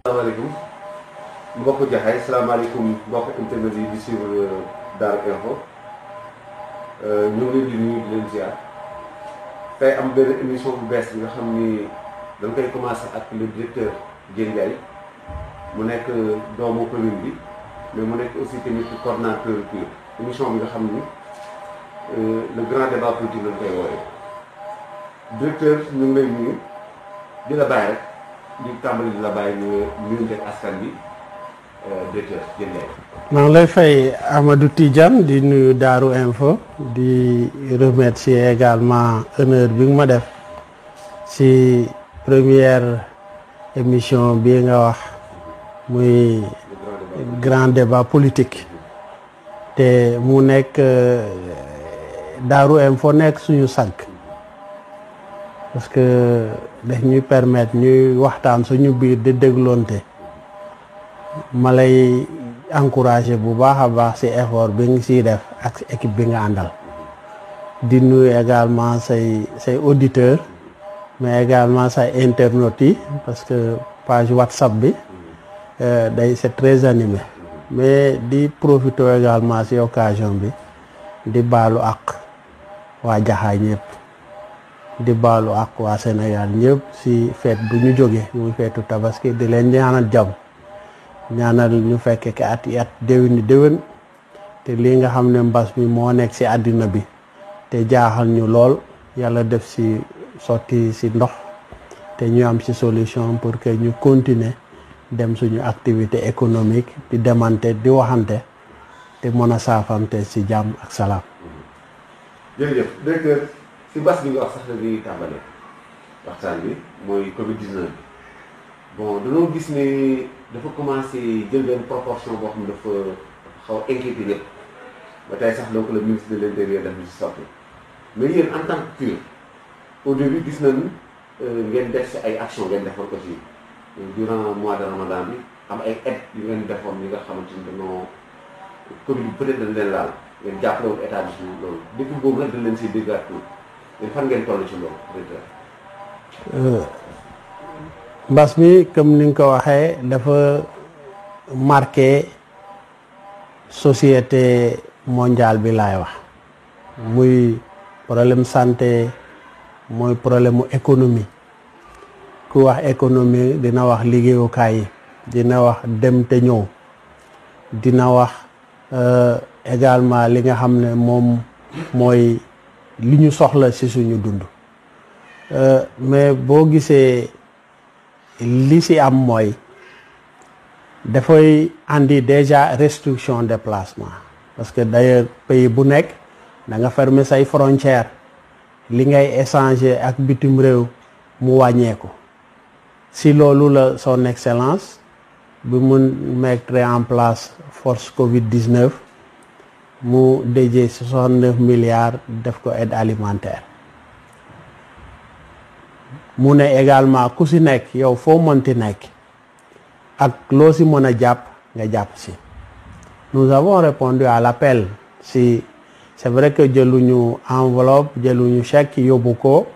asalaamaaleykum mbokku Jaxaay salaamaaleykum mbokku internet yi di suivre Daaru Info ñu ngi leen di nuyu di leen ziar tey am benn émission bu bees bi nga xam ni dañ koy commencé ak le directeur Diène Ndiaye mu nekk doomu commune bi mais mu nekk aussi tamit coordonnateur bi émission bi nga xam ni le grand débat politique lañ koy wooye directeur ñu ngi lay nuyu di la bàyyi rek di tàmbali di la bàyyi ñu nuyu askan bi directeur Diène Ndiaye. maa ngi lay fay Amadou Tidiane di nuyu Daaru Info di remercier également honneur bi nga ma def ci première émission bi nga wax muy grand débat politique te mu nekk Daaru Info nekk suñu sànq parce que daf ñuy permettre ñuy waxtaan suñu biir di dégloonte ma lay encourager bu baax a baax ci effort bi nga ciy def ak équipe bi nga àndal di nuyu également say auditeurs mais également say internautes yi parce que page WhatsApp bi c'est très animé mais di profiter également ci occasion bi di baalu ak waa Jaxaay ñëpp di baalu ak waa Sénégal ñëpp ci fête bu ñu jógee muy feetu tabaski di leen ñaanal jàmm ñaanal ñu fekke ki at yi at déwén te lii nga xam ne mbas mi moo nekk ci àddina bi te jaaxal ñu lool yàlla def ci sotti ci ndox te ñu am ci solution pour que ñu continuer dem suñu activité économique di demante di waxante te mën a saafante ci jàmm ak salaam. jërëjëf directeur ci mbas bi nga wax sax la ñuy tàmbalee waxtaan bi mooy Covid-19 bi bon dañoo gis ne dafa commencé jël benn proportion boo xam ne dafa xaw a inquiété ñëpp ba tey sax donc le ministre de l'intérieur daf ñu si soppi mais yéen en tant que cure au début gis nañu ngeen def si ay action ngeen defoon ko ci durant mois de Ramadan bi am ay aide yu ngeen defoon yi nga xamante ni dañoo Covid bi peut-être dañ leen laal ngeen jàppale woon état bi si loolu depuis boobu nag dañ leen siy déggaat tout mais fan ngeen toll ci loolu directeur. mbas mi comme ni nga ko waxee dafa marqué société mondiale bi laay wax muy problème santé mooy problème mu économie ku wax économie dina wax liggéeyukaay yi dina wax dem te ñëw dina wax également li nga xam ne moom mooy li ñu soxla ci suñu dund mais boo gisee li ci am mooy dafay andi déjà restriction déplacement parce que d'ailleurs pays bu nekk da nga fermer say frontières li ngay échanger ak bitim réew mu wàññeeku si loolu la son excellence bi mu mettre en place force Covid-19 mu déjee 69 milliards def ko aide alimentaire mu ne également ku ci nekk yow foo mënti nekk ak loo ci mën a jàpp nga jàpp ci. Nous avons répondu à l'appel si c'est vrai que jëluñu enveloppe jëluñu chèque yóbbu ko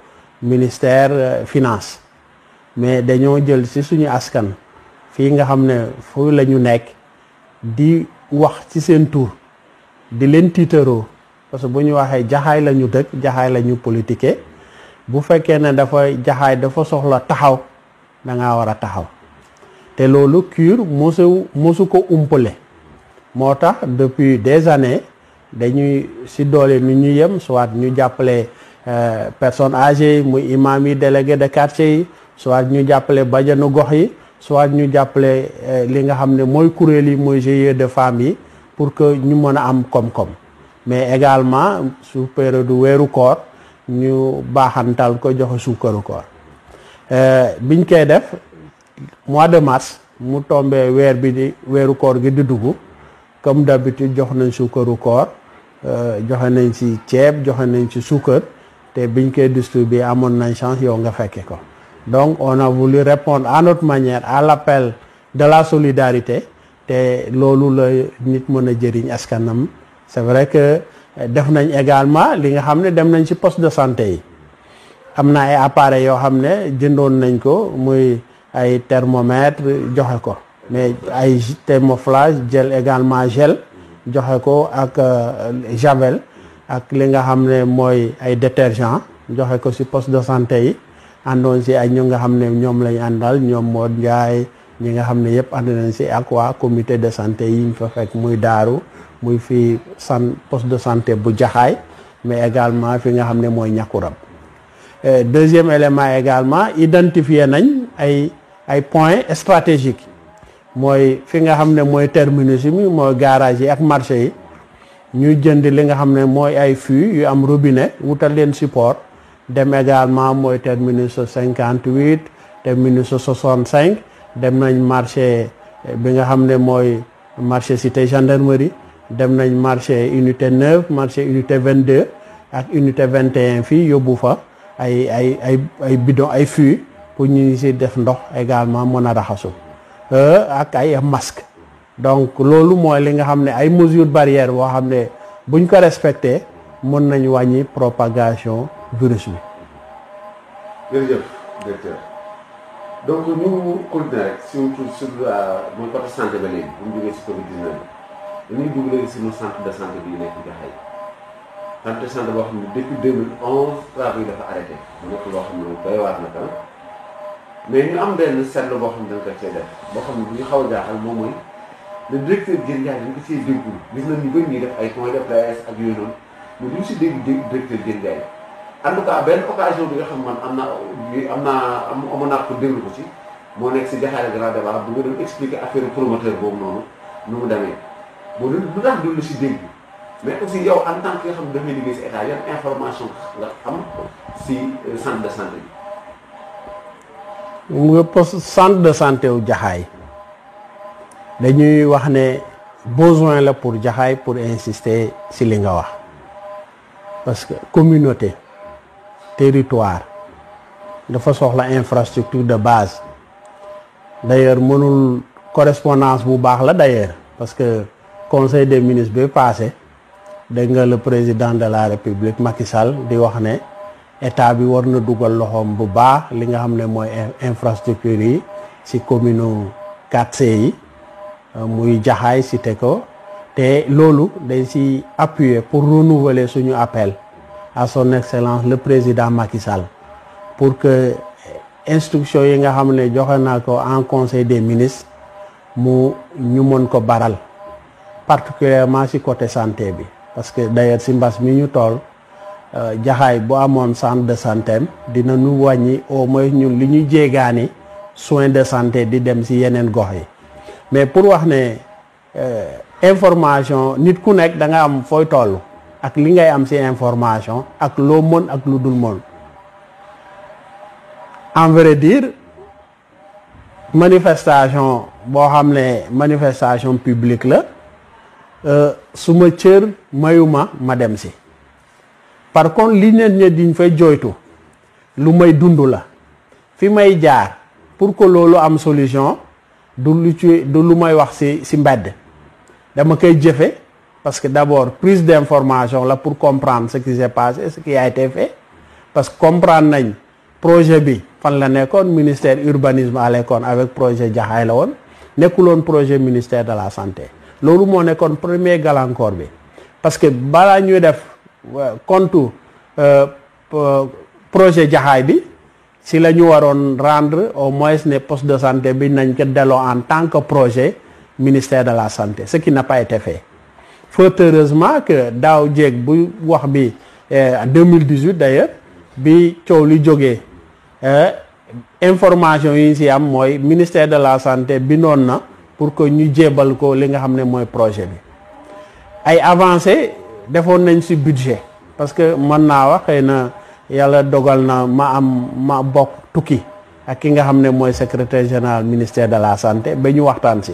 ministère finance mais dañoo jël ci suñu askan fii nga xam ne fu la ñu nekk di wax ci seen tur di leen tiitaroo parce que bu ñu waxee Jaxaay la ñu dëkk Jaxaay la ñu politiquer bu fekkee ne Jaxaay dafa soxla taxaw da ngaa war a taxaw te loolu cure mosu ko umpale moo tax depuis des années dañuy ci doole ni ñu yem soit ñu jàppale personnes âgées muy imam yi délégué de quartier yi soit ñu jàppale bajanu gox yi soit ñu jàppale li nga xam ne mooy kuréel yi mooy GIE de femmes yi pour que ñu mën a am koom-koom mais également su période weeru koor ñu baaxantal ko joxe suukaru koor biñ koy def mois de mars mu tombé weer bi di weeru koor gi di dugg comme d'habitude jox nañ suukaru koor joxe nañ ci ceeb joxe nañ ci suukar te biñ koy distribuer amoon nañ chance yow nga fekke ko donc on a voulu répondre à notre manière à l'appel de la solidarité te loolu la nit mën a jëriñ askanam c'est vrai que def nañ également li nga xam ne dem nañ ci poste de santé yi am na ay appareils yoo xam ne jëndoon nañ ko muy ay thermomètre joxe ko mais ay thermoflage jël également gel joxe ko ak javel ak li nga xam ne mooy ay détergent joxe ko ci poste de santé yi àndoon ci ay ñu nga xam ne ñoom lañ àndal ñoom moo njaay ñi nga xam ne yëpp ànd nañ ci ak waa comité de santé yi ñu fa fekk muy daaru muy fii poste de santé bu Jaxaay mais également fi nga xam ne mooy Ñakkurab deuxième élément également identifier nañ ay points stratégiques mooy fi nga xam ne mooy terminus yi mooy garage yi ak marché yi ñu jënd li nga xam ne mooy ay fûts yu am robinet wutal leen support dem également mooy terminus 58 terminus 65 dem nañ marché bi nga xam ne mooy marché cité gendarmerie dem nañ marché unité 9 marché unité 22 ak unité 21 fii yóbbu fa ay bidon ay fûts pour ñu ci def ndox également mën a raxasu ak ay masque donc loolu mooy li nga xam ne ay mesures barrières boo xam ne buñ ko respecté mën nañ wàññi propagation virus bi. jërëjëf directeur donc ñu continuer rek surtout sur mooy côté santé ba léegi bu ñu jógee si Covid 19 dañuy dugg léegi suñu centre de santé bi nekk Jaxaay centre de santé boo xam ne depuis 2011 travaux yi dafa arrêté mu nekk loo xam ne doy waar na tam mais ñu am benn seetlu boo xam ne dañ ko cee def boo xam ne bu ñu xaw a jaaxal moom mooy le directeur Diène Ndiaye dañ ko ciy déglu gis nañ ñu bëri ñuy def ay points de presse ak yooyu noonu mais duñ si dégg directeur Diène Ndiaye en tout cas benn occasion bi nga xam man amoon naa ko déglu ko ci moo nekk si Jaxaay grand débat bu nga doon expliquer affaire promoteur boobu noonu nu mu demee boo lu tax du la si dégg mais aussi yow en tant que nga xam ne dafay liggéey si état yan information nga am si centre de santé bi. nga poste centre de santé wu Jaxaay dañuy wax ne besoin la pour Jaxaay pour insister si li nga wax parce que communauté territoire dafa soxla infrastructure de base d'ailleurs mënul correspondance bu baax la d'ailleurs parce que conseil des ministres bi passé dégg nga le président de la république Macky Sall di wax ne état bi war na dugal loxoom bu baax li nga xam ne mooy infrastructure yi ci commune 4C yi muy Jaxaay cité ko te loolu dañ ci appuyer pour renouveler suñu appel à son excellence le président Macky Sall pour que instruction yi nga xam ne joxe naa ko en conseil des ministres ñu mën ko baral particulièrement ci côté santé bi parce que d'ailleurs ci mbas mi ñu toll Jaxaay bu amoon centre de santé dina ñu wàññi au moins ñun li ñuy jéegaani soins de santé di dem ci yeneen gox yi mais pour wax ne information nit ku nekk da nga am fooy toll ak li ngay am ci information ak loo mën ak lu dul mën en vrai dire manifestation boo xam ne manifestation publique la suma cër mayuma ma dem ci par contre li nit ñi diñ fay jooytu lu may dund la fi may jaar pour que loolu am solution du lu may wax ci mbedd dama koy jëfe parce que d'abord prise d'information là pour comprendre ce qui s'est passé ce qui a été fait parce que comprendre nañ projet bi fan la nekkoon ministère urbanisme à l'école avec projet Jaxaay la woon nekkuloon projet ministère de la santé loolu moo nekkoon premier gàllankoor bi parce que balaa ñuy def compte projet Jaxaay bi si la ñu waroon rendre au moins ne poste de santé bi nañ ko delloo en tant que projet ministère de la santé ce qui n'a pas été fait fort heureusement que daaw jéeg bu wax bi 2018 d'ailleurs bi coow li jógee information yi ñu ci am mooy ministère de la santé bindoon na pour que ñu jébal ko li nga xam ne mooy projet bi ay avancées defoon nañ ci budget parce que mën naa wax xëy na yàlla dogal na ma bokk tukki ak ki nga xam ne mooy secrétaire général ministère de la santé ba ñu waxtaan ci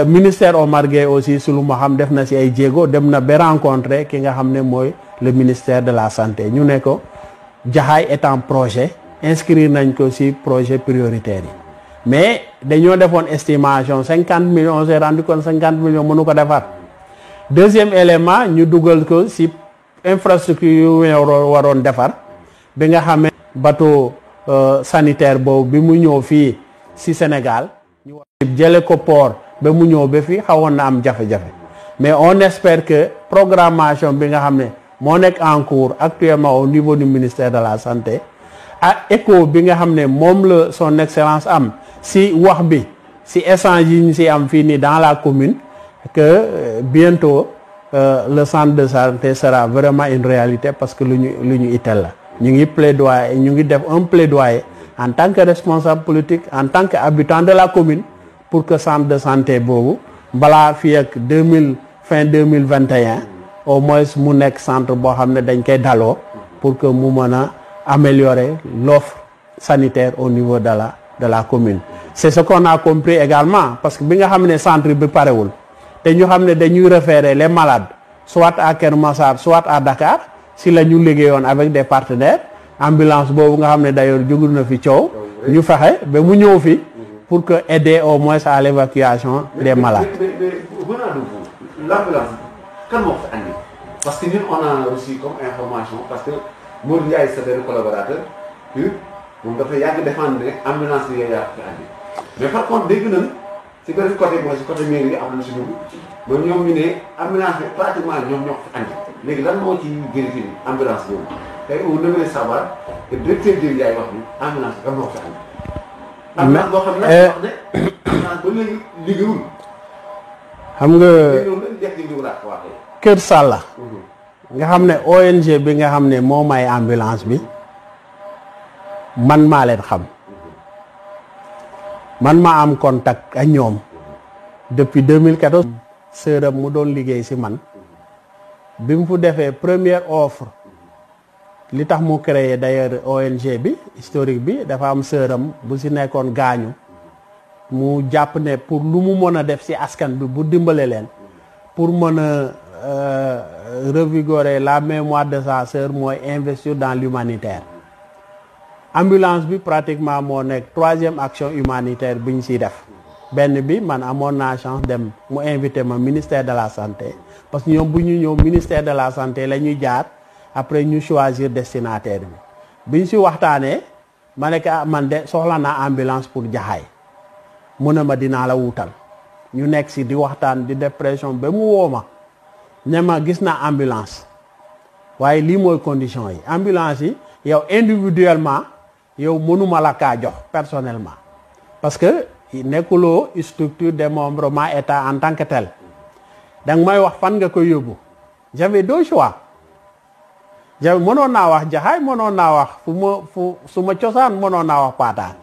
ministère Omar Gueye aussi su lu ma xam def na ci ay jéego dem na ba rencontrer ki nga xam ne mooy le ministère de la santé ñu ne ko Jaxaay étant projet inscrire nañ ko ci projet prioritaire yi mais dañoo defoon estimation 50 millions on s'est rendu compte 50 millions mënu ko defar deuxième élément ñu dugal ko ci infrastructure yu waroon defar bi nga xamee bateau sanitaire boobu bi mu ñëw fii si Sénégal ñu jële ko port ba mu ñëw ba fii xawoon na am jafe-jafe mais on espère que programmation bi nga xam ne moo nekk en cours actuellement au niveau du ministère de la santé ak écho bi nga xam ne moom la son excellence am si wax bi si échange yi ñu si am fii nii dans la commune que bientôt le centre de santé sera vraiment une réalité parce que lu ñu itteel la ñu ngi plaidoyer ñu ngi def un plaidoyer en tant que responsable politique en tant que habitant de la commune pour que centre de santé boobu balaa fii ak fin 2021 au moins mu nekk centre boo xam ne dañ koy daloo pour que mu mën a améliorer l'offre sanitaire au niveau de la commune. C'est ce qu'on a compris également parce que bi nga xam ne centre bi parewul te ñu xam ne dañuy référer les malades soit à Keur Massar soit à Dakar si la ñu liggéeyoon avec des partenaires ambulance boobu nga xam ne d'ailleurs jógu na fi coow ñu fexe ba mu ñëw fi pour que aider au moins à l'évacuation des malades. Mais venant de vous, l'ambulance kan moo ko fi andi parce que ñun on a reçu comme information parce que Modou Ndiaye c'est un collaborateur moom dafa yàgg défendre ne ambulance yi yaa ko fi andi mais par contre dégg nañ si benn côté mooy si côté mairie yi am na si dugg mooy ñoom ñu ne ambulance bi pratiquement ñoom ñoo ko fi andi léegi lan moo ci vérifié ni ambulance boobu tey on devrait savoir que directeur Dièye Ndiaye wax ni ambulance bi kan moo ko fi andi. ambulance boo xam ne wax ne ambulance ba léegi liggéeyul. xam nga Kër Salla nga xam ne ONG bi nga xam ne moo may ambulance bi man maa leen xam man maa am contact ak ñoom depuis 2014 sëram mu doon liggéey si man bi mu fu defee première offre li tax mu créé d'ailleurs ONG bi historique bi dafa am sëram bu si nekkoon gaañu mu jàpp ne pour lu mu mën a def si askan bi bu dimbale leen pour mën a revigorer la mémoire de sa sœur mooy investir dans l'humanitaire ambulance bi pratiquement moo nekk 3e action humanitaire bi ñu siy def benn bi man amoon naa chance dem mu invité ma ministère de la santé parce que ñoom bu ñu ñëw ministère de la santé la ñuy jaar après ñu choisir destinataire bi ñu si waxtaanee ma ne ko man de soxla naa ambulance pour Jaxaay mu ne ma dinaa la wutal ñu nekk si di waxtaan di def pression ba mu woo ma ne ma gis naa ambulance waaye lii mooy condition yi ambulance yi yow individuellement yow mënuma la kaa jox personnellement parce que nekkuloo structure démembrement état en tant que tel danga may wax fan nga koy yóbbu j'avais 2 choix mënoon naa wax Jaxaay mënoon naa wax su ma cosaan mënoon naa wax Paataan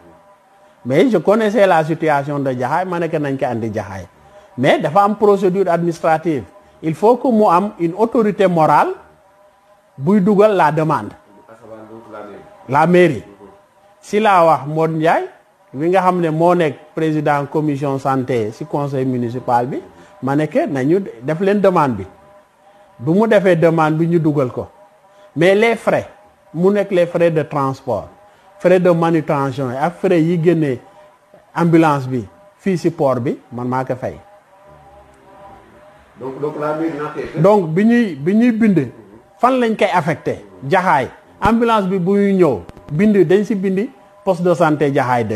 mais je connaissais la situation de Jaxaay ma ne que nañ ko andi Jaxaay mais dafa am procédure administrative il faut que mu am une autorité morale buy dugal la demande la mairie si laa wax Modou Ndiaye wi nga xam ne moo nekk président commission santé si conseil municipal bi ma ne que nañu def leen demande bi bu mu defee demande bi ñu dugal ko mais les frais mu nekk les frais de transport frais de manutention ak frais yi génnee ambulance bi fii si port bi man maa ko fay. donc bi ñuy bind fan lañ koy affecté Jaxaay ambulance bi bu ñuy ñëw bind dañ si bindi poste de santé Jaxaay 2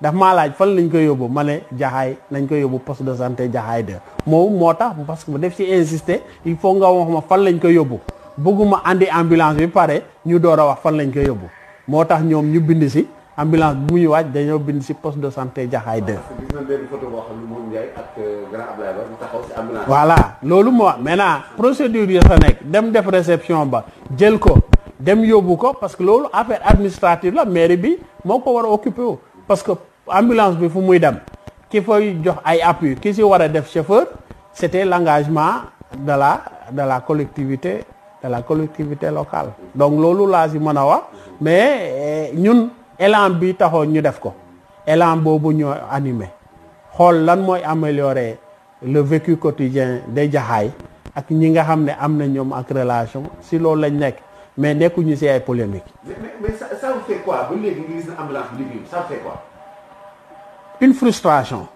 daf maa laaj fan lañ koy yóbbu ma ne Jaxaay nañ koy yóbbu poste de santé Jaxaay 2 moom moo tax parce que def si insister il faut nga wax ma fan lañ koy yóbbu bëgguma andi ambulance bi pare ñu door a wax fan lañ koy yóbbu moo tax ñoom ñu bind si ambulance bu muy wàcc dañoo bind si poste de santé Jaxaay 2. gis nañ benn photo boo xam ne moom Ndiaye ak grand Ablaye Ba mu taxaw si ambulance. voilà loolu moo maintenant procédure yi sa nekk dem def réception ba jël ko dem yóbbu ko parce que loolu affaire administrative la mairie bi moo ko war a occupé wu parce que ambulance bi fu muy dem ki fay jox ay appui ki si war a def chauffeur c'était l'engagement de la collectivité locale donc loolu laa si mën a wax mais ñun élan bi taxoon ñu def ko élan boobu ñoo animé xool lan mooy améliorer le vécu quotidien des Jaxaay ak ñi nga xam ne am na ñoom ak relation si loolu lañ nekk mais nekkuñu si ay polémique. mais ça vous fait quoi ba léegi nga gis na ambulance bi liggéey ça vous fait quoi. Une frustration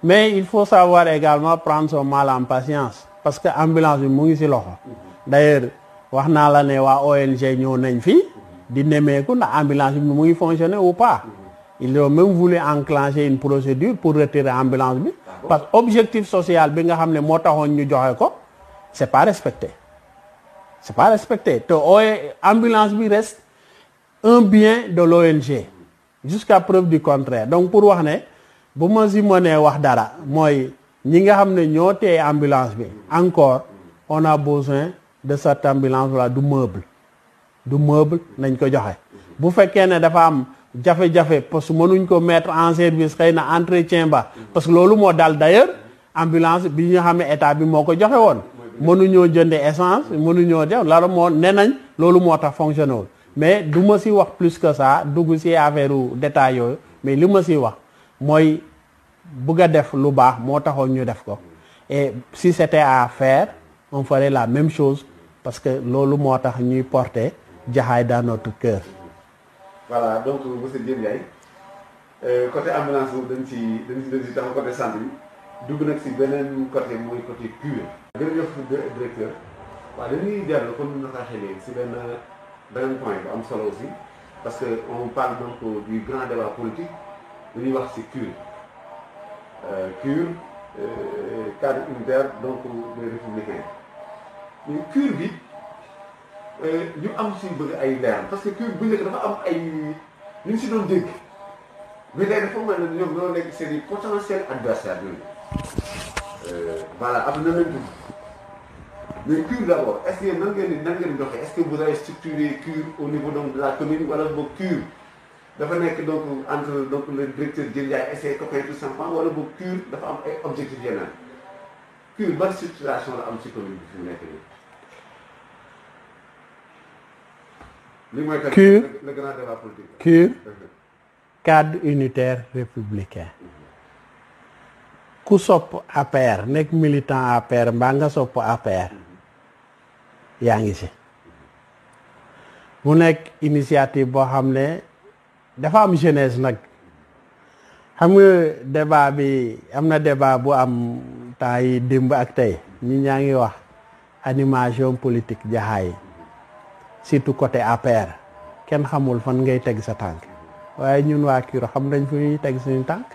mais il faut savoir également prendre son mal en patience parce que ambulance bi mu ngi si loxo d'ailleurs wax naa la ne waa ONG ñëw nañ fii di nemmeeku ndax ambulance bi mu ngi fonctionner ou pas. Ils ont même voulu enclencher une procédure pour retirer ambulance bi. Parce que objectif social bi nga xam ne moo taxoon ñu joxe ko c'est pas respecté. C'est pas respecté te ambulance bi reste un bien de l'ONG jusqu'à preuve du contraire. Donc pour wax ne bu ma si mënee wax dara mooy ñi nga xam ne ñoo téye ambulance bi encore on a besoin de cette ambulance là du meuble nañ ko joxe. Bu fekkee ne dafa am jafe-jafe parce que mënuñ ko mettre en service xëy na entretien ba parce que loolu moo dal d'ailleurs ambulance bi nga xam ne état bi moo ko joxe woon mënuñoo jënde essence mënuñoo def loolu moo ne nañ loolu moo tax fonctionné wul mais du ma si wax plus que ça dugg si affaire détail yooyu mais li ma si wax mooy bëgg a def lu baax moo taxoon ñu def ko et si c'était à faire on ferait la même chose parce que loolu moo tax ñuy porter Jaxaay dans notre cœur. Voilà donc monsieur Diène Ndiaye côté ambulance boobu dañ ci taxaw côté santé bi dugg nag si beneen côté mooy côté cure. jërëjëf directeur waaw dañuy dellu comme ni nga ko waxee léegi si beneen point bu am solo aussi parce que on parle donc du grand débat politique lu ñuy wax si cure cadre unitaire donc des républicains mais cure bi ñu am si bëgg ay leer parce que cure bu njëkk dafa am ay ñu ngi si doon dégg mais tey dafa mel ne ñoom ñoo nekk seen i potentiels adversaires yooyu voilà am na leen dugg mais cure d'abord est-ce que nan ngeen doxee est-ce que vous avez structuré cure au niveau donc de la commune wala boog cure dafa nekk donc entre donc le directeur Diène Ndiaye et ses copains tout simplement wala boog cure dafa am ay objectifs yeneen cure ban structuration la am si commune bi fi mu nekk nii. Cure, le grand débat politique. Cure, cadre unitaire républicain. Ku sopp APR nekk militant APR mbaa nga sopp APR yaa ngi si mu nekk initiative boo xam ne dafa am jeunesse nag xam nga débat bi am na débat bu am temps yi démb ak tey ñi ñaa ngi wax animation politique Jaxaay surtout côté APR kenn xamul fan ngay teg sa tànk waaye ñun waa Cure xam nañ fu ñuy teg suñu tànk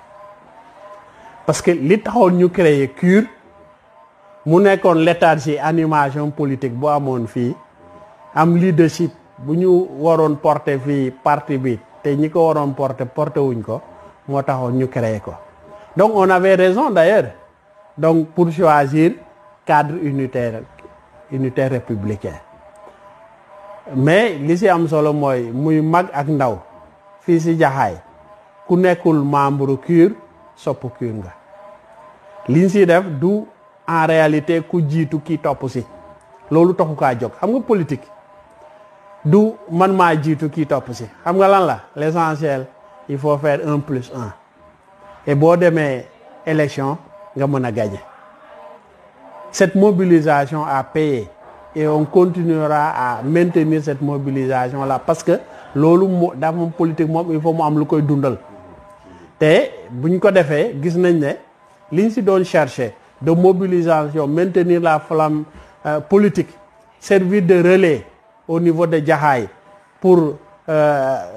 parce que li taxoon ñu créer Cure mu nekkoon léthargie animation politique bu amoon fii am leadership bu ñu waroon porter fii parti bi te ñi ko waroon porter wuñ ko moo taxoon ñu créer ko donc on avait raison d'ailleurs donc pour choisir cadre unitaire républicain mais li si am solo mooy muy mag ak ndaw fii si Jaxaay ku nekkul membre Cure sopp Cure nga liñ si def du en réalité ku jiitu kii topp si loolu taxu kaa jóg xam nga politique du man maa jiitu kii topp si xam nga lan la l'essentiel il faut faire 1+1 et boo demee élection nga mën a gagner cette mobilisation a payé et on continuera à maintenir cette mobilisation là parce que loolu moo dafa moom politique moom il faut mu am lu koy dundal te buñ ko defee gis nañ ne liñ si doon chercher de mobilisation maintenir la flamme politique servir de relais au niveau de Jaxaay pour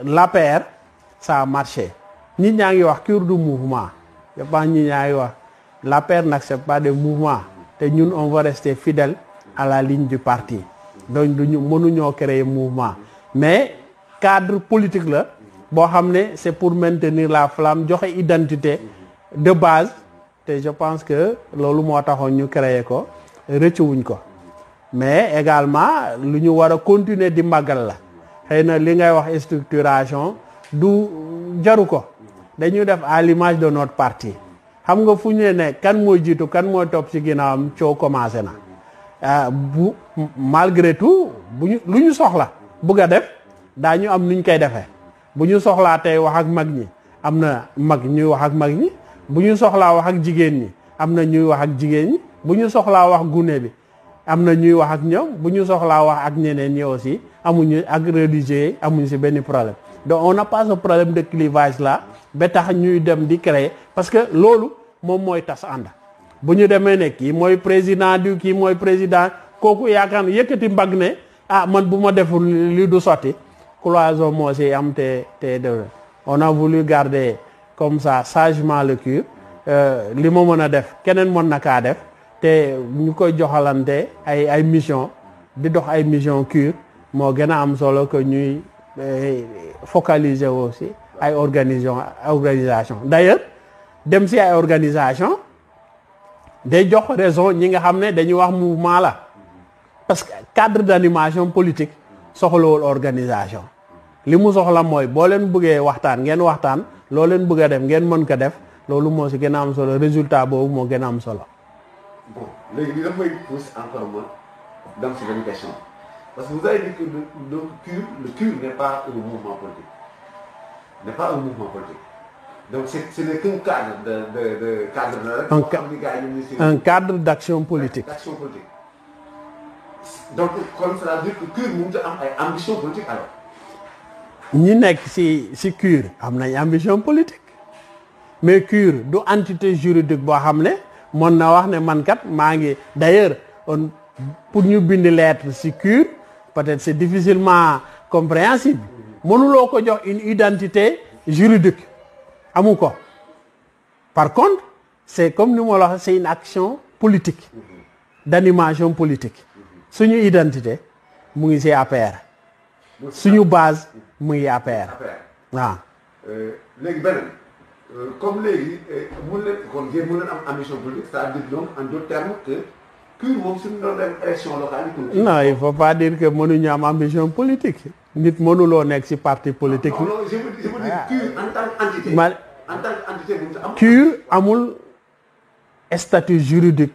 l'APR ça a marché nit ñaa ngi wax Cure du mouvement je pense nit ñaa ngi wax l'APR n'accepte pas de mouvement te ñun on va rester fidèle à la ligne du parti donc duñu mënuñoo créer mouvement mais cadre politique la boo xam ne c'est pour maintenir la flamme joxe identité de base te je pense que loolu moo taxoon ñu créer ko rëccuwuñ ko mais également lu ñu war a continuer di màggal la xëy na li ngay wax structuration du jaru ko dañuy def à l'image de notre parti xam nga fu ñu ne kan mooy jiitu kan mooy topp ci ginnaawam coow commencé na bu malgré tout lu ñu soxla bëgg a def daañu am nuñ koy defee bu ñu soxlaa tey wax ak mag ñi am na mag ñuy wax ak mag ñi bu ñu soxlaa wax ak jigéen ñi am na ñuy wax ak jigéen ñi bu ñu soxlaa wax gune bi am na ñuy wax ak ñoom bu ñu soxlaa wax ak ñeneen ñi aussi amuñu ak religieux amuñu ci benn problème donc on n'a pas ce problème de clivage là ba tax ñuy dem di créer parce que loolu moom mooy tas ànd bu ñu demee ne kii mooy président du kii mooy président kooku yaakaar yëkkati mbagg ne ah man bu ma deful li du sotti cloison moo si am te on a voulu garder comme ça sagement le CUR li ma mën a def keneen mën na kaa def te ñu koy joxalante ay mission di dox ay mission CUR moo gën a am solo que ñuy focaliser aussi ay organisation d'ailleurs dem si ay organisation day jox raison ñi nga xam ne dañuy wax mouvement la parce que cadre d'animation politique soxlawul organisation li mu soxla mooy boo leen bëggee waxtaan ngeen waxtaan loo leen bëgg a def ngeen mën ko def loolu moo si gën a am solo résultat boobu moo gën a am solo. Bon léegi li daf may pousse encore ma dem si benn question parce que vous avez dit que le CUR n'est pas un mouvement politique n'est pas un mouvement politique donc ce n'est qu'un cadre de cadre la rek. un cadre d'action politique. d'action politique donc comme cela veut dire que CUR mënut a am ay ambition politique alors. ñi nekk si CUR am nañ ambition politique mais CUR du entité juridique boo xam ne mën na wax ne man kat maa ngi d'ailleurs pour ñu bind lettre si CUR peut-être c'est difficilement compréhensible mënuloo ko jox une identité juridique amu ko par contre c'est comme ni ma la wax c'est une action politique d'animation politique suñu identité mu ngi ci APR suñu base mu ngi APR waaw. léegi beneen comme léegi mun leen kon ngeen mën a am ambition politique c'est-à-dire donc en d'autres termes que CUR moom suñu doon dem élection locale yi. non il faut pas dire que mënuñu am ambition politique nit mënuloo nekk ci parti politique. non non je veux dire CUR en tant qu'entité. en tant qu'entité bu am. CUR amul statut juridique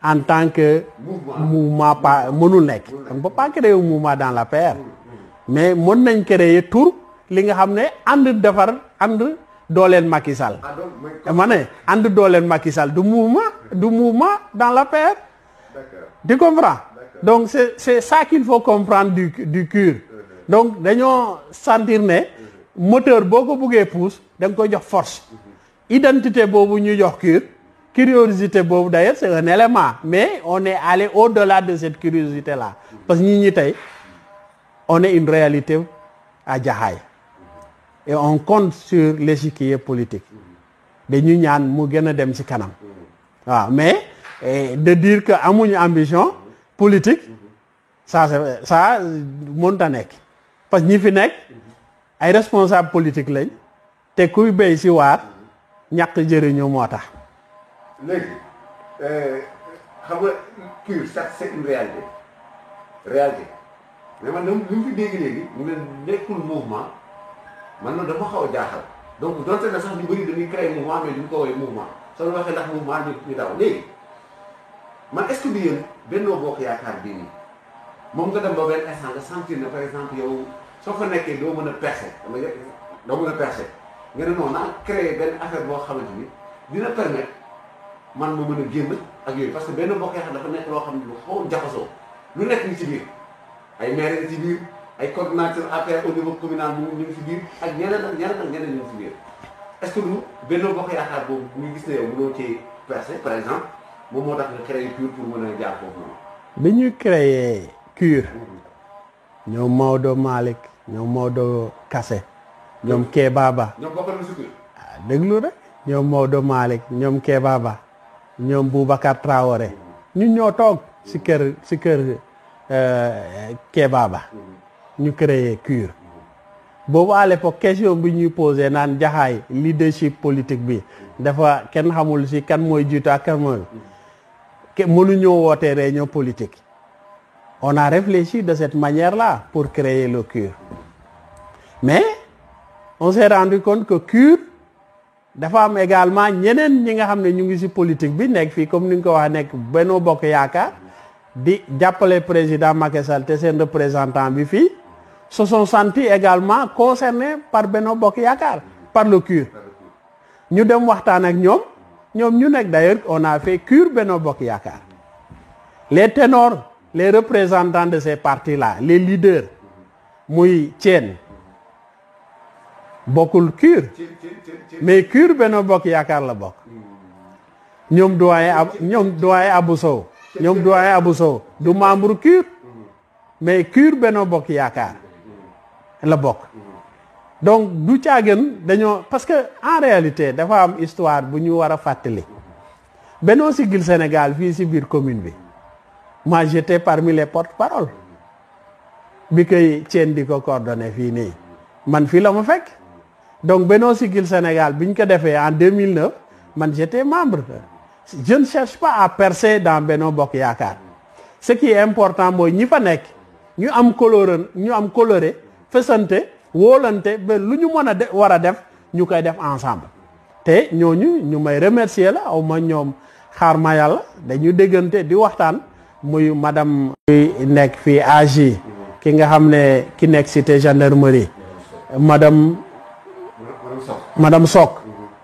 en tant que. mouvement pas mënul nekk. on ne peut pas créer un mouvement dans l'APR. mais mën nañ créer tur li nga xam ne ànd defar ànd dooleel Macky Sall. ma ne ànd dooleel Macky Sall du mouvement dans l'APR. tu comprends. donc c'est ça qu'il faut comprendre du CUR. donc dañoo sentir ne moteur boo ko buggee pousse da nga koy jox force. identité boobu ñu jox CUR. curiosité boobu d'ailleurs c'est un élément mais on est allé au-delà de cette curiosité là parce que ñi tey on est une réalité à Jaxaay et on compte sur l'échiquier politique dañu ñaan mu gën a dem ci kanam waaw mais de dire que amuñu ambition politique ça mënta nekk parce que ñi fi nekk ay responsable politique lañ te kuy béy ci waar ñàkk jëriñu moo tax. léegi xam nga CUR ça c'est une réalité mais man li mu fi dégg léegi mu ne nekkul mouvement man na dama xaw a jaaxal donc donte na sax ñu bëri dañuy créer mouvement mais duñ ko woowee mouvement soo waxee ndax mouvement ñu daw léegi man est-ce que bi yéen Benno Bokk Yaakaar bii nii moom nga dem ba benn instant nga sentir ne par exemple yow soo fa nekkee doo mën a percer nga ne non naa créer benn affaire boo xamante ni dina permettre man ma mën a génn ak yooyu parce que Benno Bokk Yaakaar dafa nekk loo xam ne lu xaw a jaxasoo lu nekk ni ci biir ay maire ci biir ay coordinateur APR au niveau communal ñu ngi ci biir ak ñeneen ak ñeneen ñu ngi ci biir est-ce que lu Benno Bokk Yaakaar boobu ñu gis ne yow mënoo ci percer par exemple moom moo tax nga créé CUR pour mën a jaar foofu noonu. bi ñu créé CUR ñoom Maodo Malick ñoom Maodo Kassé ñoom Kéba Ba. ñoom bokk na ci CUR. déglu rek ñoom Maodo Malick ñoom Kéba Ba ñoom Boubacar Traoré ñun ñoo toog ci kër Kéba Ba ñu créé CUR boobu à l'époque question bi ñuy posé naan Jaxaay leadership politique bi dafa kenn xamul ci kan mooy jiitu ak kan mooy mënuñoo woote réunion politique on a réfléchi de cette manière-là pour créer le CUR mais on s'est rendu compte que CUR dafa am également ñeneen ñi nga xam ne ñu ngi ci politique bi nekk fii comme ni nga ko waxee nekk Benno Bokk Yaakaar di jàppale président Macky Sall te seen représentant bi fii se sont sentis également concernés par Benno Bokk Yaakaar par le CUR ñu dem waxtaan ak ñoom ñu nekk d'ailleurs on a fait CUR Benno Bokk Yaakaar les ténors les représentants de ces partis-là les leaders muy Thiène bokkul CUR mais CUR Benno Bokk Yaakaar la bokk ñoom doyen Abou Sow du membre CUR mais CUR Benno Bokk Yaakaar la bokk. Donc du caagen dañoo parce que en réalité dafa am histoire bu ñu war a fàttali. Benno Siggil Sénégal fii si biir commune bi moi j'étais parmi les porte-parole bi koy Thiène di ko coordonné fii nii man fii la ma fekk donc Benno Siggil Sénégal bi ñu ko defee en 2009 man j'étais membre. Je ne cherche pas à percer dans Benno Bokk Yaakaar ce qui est important mooy ñi fa nekk ñu am coloré fësante wóolante ba lu ñu mën a war a def ñu koy def ensemble te ñooñu ñu may remercier la aw ma ñoom xaar ma yàlla dañu déggante di waxtaan muy madame nekk fii AG ki nga xam ne ki nekk cité gendarmerie madame Sok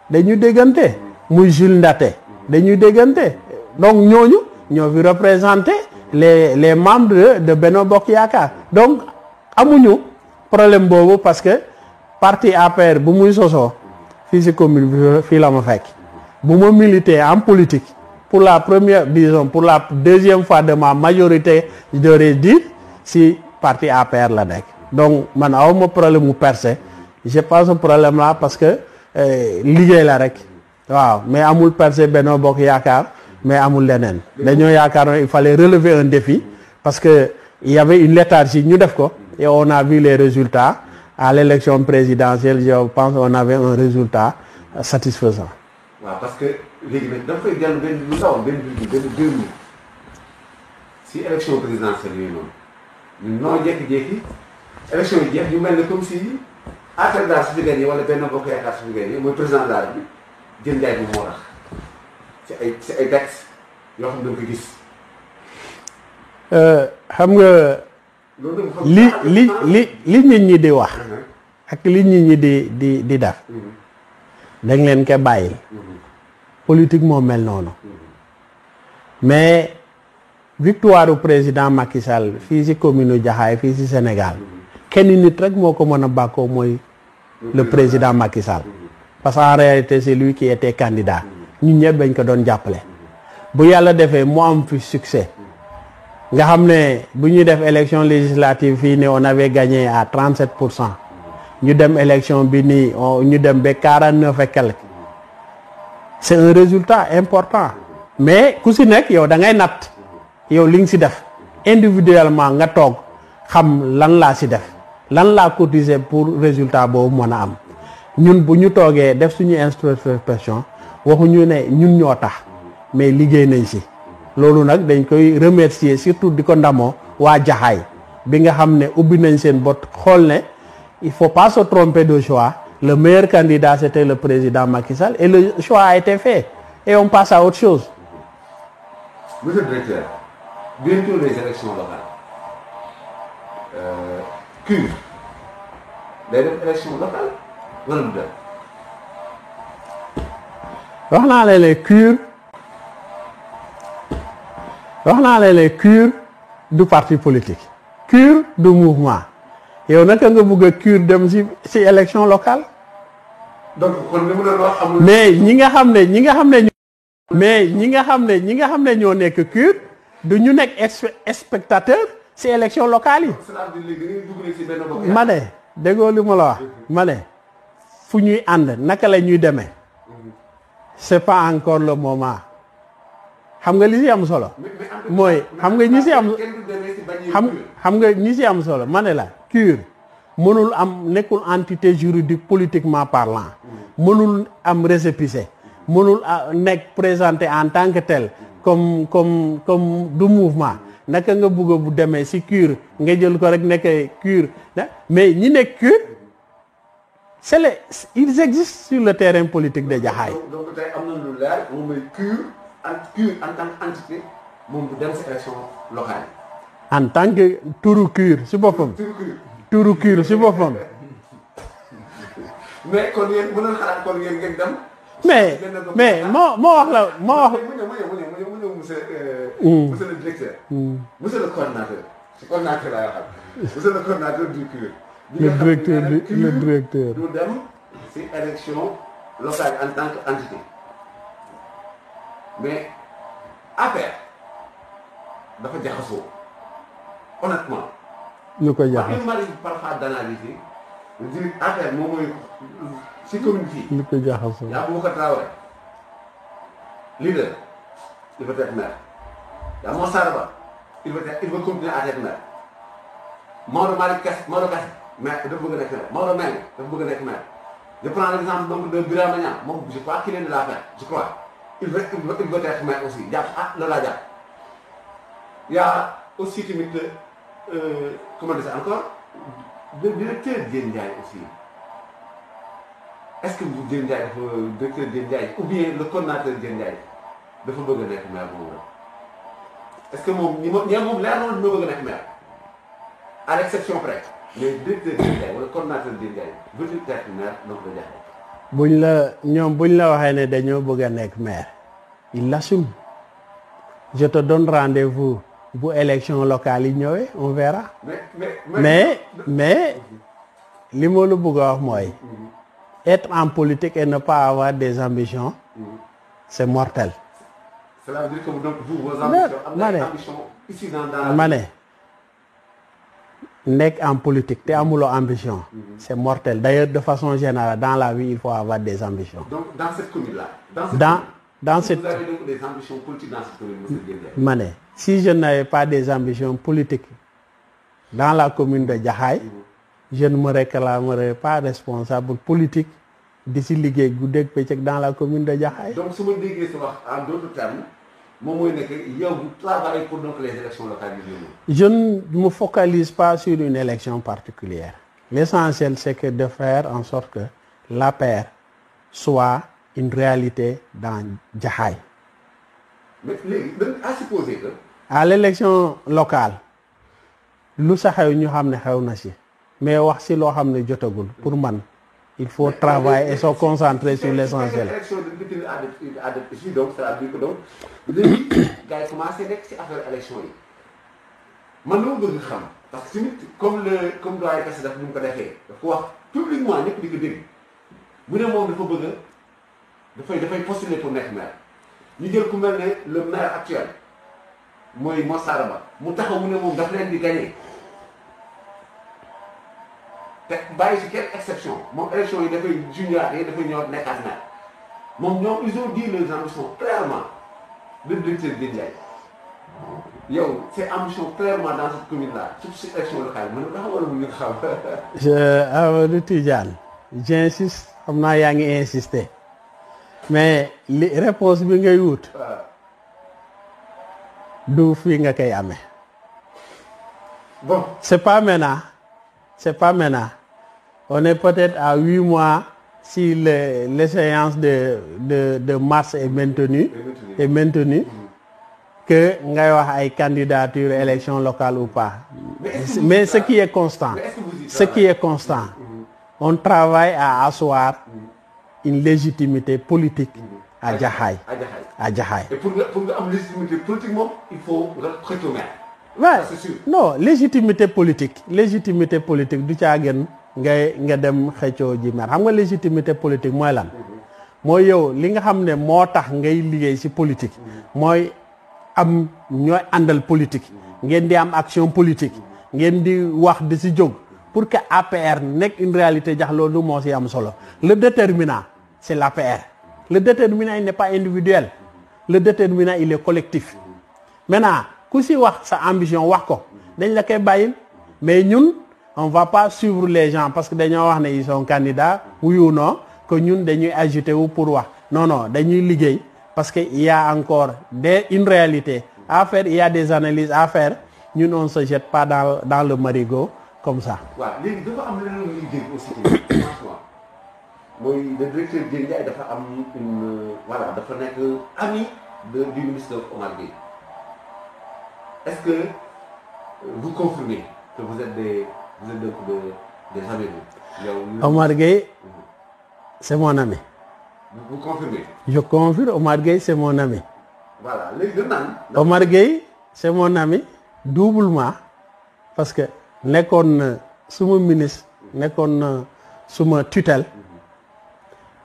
dañu déggante muy Jules Ndaté dañuy déggante donc ñooñu ñoo fi représenté les membres de Benno Bokk Yaakaar donc amuñu problème boobu parce que parti APR bu muy sosoo fii si commune bi fii la ma fekk bu ma militer en politique pour la première disons pour la deuxième fois de ma majorité je devrais dire si parti APR la nekk donc man awma problème mu percer j'ai pas ce problème là parce que liggéey la rek waaw mais amul percer Benno Bokk Yaakaar mais amul leneen dañoo yaakaar il fallait relever un défi parce que il y avait une léthargie ñu def ko et on a vu les résultats à l'élection présidentielle je pense on avait un résultat satisfaisant. waaw parce que léegi nag dafa fay jàll benn lu ndaw benn 2 minutes si élection présidentielle yooyu noonu ñun noo jékki-jékki élection yi jeex ñu mel ne comme si affaire daal su fi gagné wala Benno Bokk Yaakaar su fi gagné mooy président de la République jël njaay bi moo tax ci ay textes yoo xam ne da nga ko gis. xam nga li nit ñi di wax ak li nit ñi di def dañ leen ko bàyyil politique moo mel noonu mais victoire du président Macky Sall fii ci commune Jaxaay fii ci Sénégal kenn nit rek moo ko mën a bàkkoo mooy le président Macky Sall parce qu'en réalité c'est lui qui était candidat ñun ñëpp bañ ko doon jàppale bu yàlla defee mu am fi succès nga xam ne bu ñuy def élection législative fii ne on avait gagné à 37% ñu dem élection bi nii ñu dem ba 49 et quelque c'est un résultat important mais ku si nekk yow da ngay natt yow li nga si def individuellement nga toog xam lan laa si def lan laa cotiser pour résultat boobu mën a am ñun bu ñu toogee def suñu introspection waxuñu ne ñun ñoo tax mais liggéey nañ si loolu nag dañ koy remercier surtout di ko ndamoo waa Jaxaay bi nga xam ne ubbi nañ seen bot xool ne il faut pas se tromper de choix le meilleur candidat c'était le président Macky Sall et le choix a été fait et on passe à autre chose. Monsieur le directeur, bientôt les élections locales CUR day def élection locale wala du dem. wax naa leen les CUR du parti politique CUR du mouvement yow naka nga bëgg a CUR dem ci élection locale. donc kon li mu doon wax amul. mais ñi nga xam ne ñoo nekk CUR du ñu nekk spectateur ci élection locale yi. ma ne déggoo li ma la wax ma ne fu ñuy ànd naka la ñuy demee c'est pas encore le moment xam nga li ci am solo mooy xam nga ñi ci am solo ma ne la CUR mënul am nekkul entité juridique politiquement parlant mënul am récépissé mënul nekk présenté en tant que tel comme du mouvement naka nga bëgg bu demee ci CUR nga jël ko rek nekk CUR mais ñi nekk CUR ils existent sur le terrain politique de Jaxaay. donc tey am na lu leer moom mooy CUR en tant qu'entité moom bu dem ci élection locale. en tant que turu CUR ci boppam. turu CUR ci boppam. mais kon yéen mën na xalaat kon ngeen dem. mais moo wax la moo wax. monsieur le directeur. monsieur le coordinateur. ci coordinateur laay waxal. monsieur le coordinateur du CUR. le directeur du dem ci élection locale en tant qu'entité mais APR dafa jaxasoo honnêtement lu ko il jaxase m'arrive parfois d'analyser di affaire moom mooy si commune fii. lu ko jaxase. yaa Boubacar Traoré leader il veut être maire. yaa Moussa Ba il veut continuer à être maire. Maodo Malick Maodo Kassé maire dafa bëgg a nekk maire Maodo Mbengue dafa bëgg a nekk maire. Je prends l'exemple donc de Birame Niang moom je crois qu'il est de l'affaire je crois il veut être maire aussi jàpp loolu laa jàpp. Il y a aussi comment dire ça encore le directeur Diène Ndiaye aussi est-ce que vous Diène Ndiaye dafa directeur Diène Ndiaye ou bien le coordonnateur Diène Ndiaye dafa bëgg a nekk maire boobu est-ce que moom moom leer na dina bëgg a nekk maire à l'exception près mais directeur Diène Ndiaye wala coordonnateur Diène Ndiaye veut-il être maire donc da jaxle. buñ la waxee ne dañoo bëgg a nekk maire il l'assume. Je te donne rendez-vous bu élection locale yi ñëwee on verra. mais li ma la bëgg a wax mooy être en politique et ne pas avoir des ambitions c'est mortel. Cela veut dire que vos ambitions ici dans ma ne nekk en politique te amuloo ambition c'est mortel d'ailleurs de façon générale dans la vie il faut avoir des ambitions. Donc dans cette commune-là dans cette... Vous avez donc des ambitions politiques dans cette commune, monsieur Diène Ndiaye. Mané, si je n'avais pas des ambitions politiques dans la commune de Jaxaay, je ne me réclamerais pas responsable politique d'ici liggéey guddeeg bëccëg dans la commune de Jaxaay. Donc su ma déggee sa wax en d'autres termes moom mooy nekk yow vous travaillez pour donc les élections locales yi. Je ne me focalise pas sur une élection particulière. L'essentiel c'est que de faire en sorte que l'APR soit une réalité dans Jaxaay. Mais léegi à supposer que. À l'élection locale lu sa xew ñu xam ne xew na si mais wax si loo xam ne jotagul pour man il faut travailler et se concentrer sur l'essentiel. Élection de député à des donc ça veut dire que donc léegi gars yi commencé nekk si affaire élection yi man loo bëgg xam parce que tamit comme doyen Kassé daf ñu ko defee daf ko wax publiquement ñëpp di ko dégg bu ne moom dafa bëgg dafay postuler pour nekk maire ñu jël ku mel ne le maire actuel mooy Moussa Ba mu taxaw mu ne moom daf leen di gagner te bàyyi si quelle exception moom élection yi dafay junior yi dafay ñëw nekkaat maire moom ñoom ils ont dit leurs ambitions clairement le directeur Diène Ndiaye yow c'est ambition clairement dans cette commune là surtout si élection locale mën nga xam wala mu ngi xam. Amadou Tidiane j'insiste xam naa yaa ngi insister mais li réponse bi ngay wut du fii nga koy amee. Bon c'est pas maintenant on est peut-être à 8 mois si l'échéance de mars est maintenue que ngay wax ay candidature élection locale ou pas mais ce qui est constant on travaille à asseoir une légitimité politique à Jaxaay. Et pour nga am légitimité politique moom il faut nga xëccoo maire. Ouais. C'est sûr. Non légitimité politique du caa gën nga dem xëccoo ji maire xam nga légitimité politique mooy lan. mooy yow li nga xam ne moo tax ngay liggéey ci politique. mooy am ñooy àndal politique. ngeen di am action politique. ngeen di wax di ci jóg. pour que APR nekk une réalité jax loolu moo ci am solo le déterminant c'est l'APR. Le déterminant il n'est pas individuel. Le déterminant il est collectif. Maintenant ku ci wax sa ambition wax ko dañ la koy bàyyil mais ñun on va pas suivre les gens parce que dañoo wax ne ils sont candidats oui ou non que ñun dañuy agiter wu pour wax non dañuy liggéey parce que il y a encore une réalité à faire, il y a des analyses à faire ñun on se jette pas dans le marigot comme ça. waaw léegi dafa am leneen lu ñuy dégg aussi franchement mooy le directeur Diène Ndiaye dafa am voilà dafa nekk ami du ministre Omar Gueye. Est-ce que vous confirmez que vous êtes des amis vous? Omar Gueye, c'est mon ami. Vous confirmez? Je confirme, Omar Gueye, c'est mon ami. Voilà. Omar Gueye, c'est mon ami, doublement, parce que nekkoon suma ministre, nekkoon suma tutelle,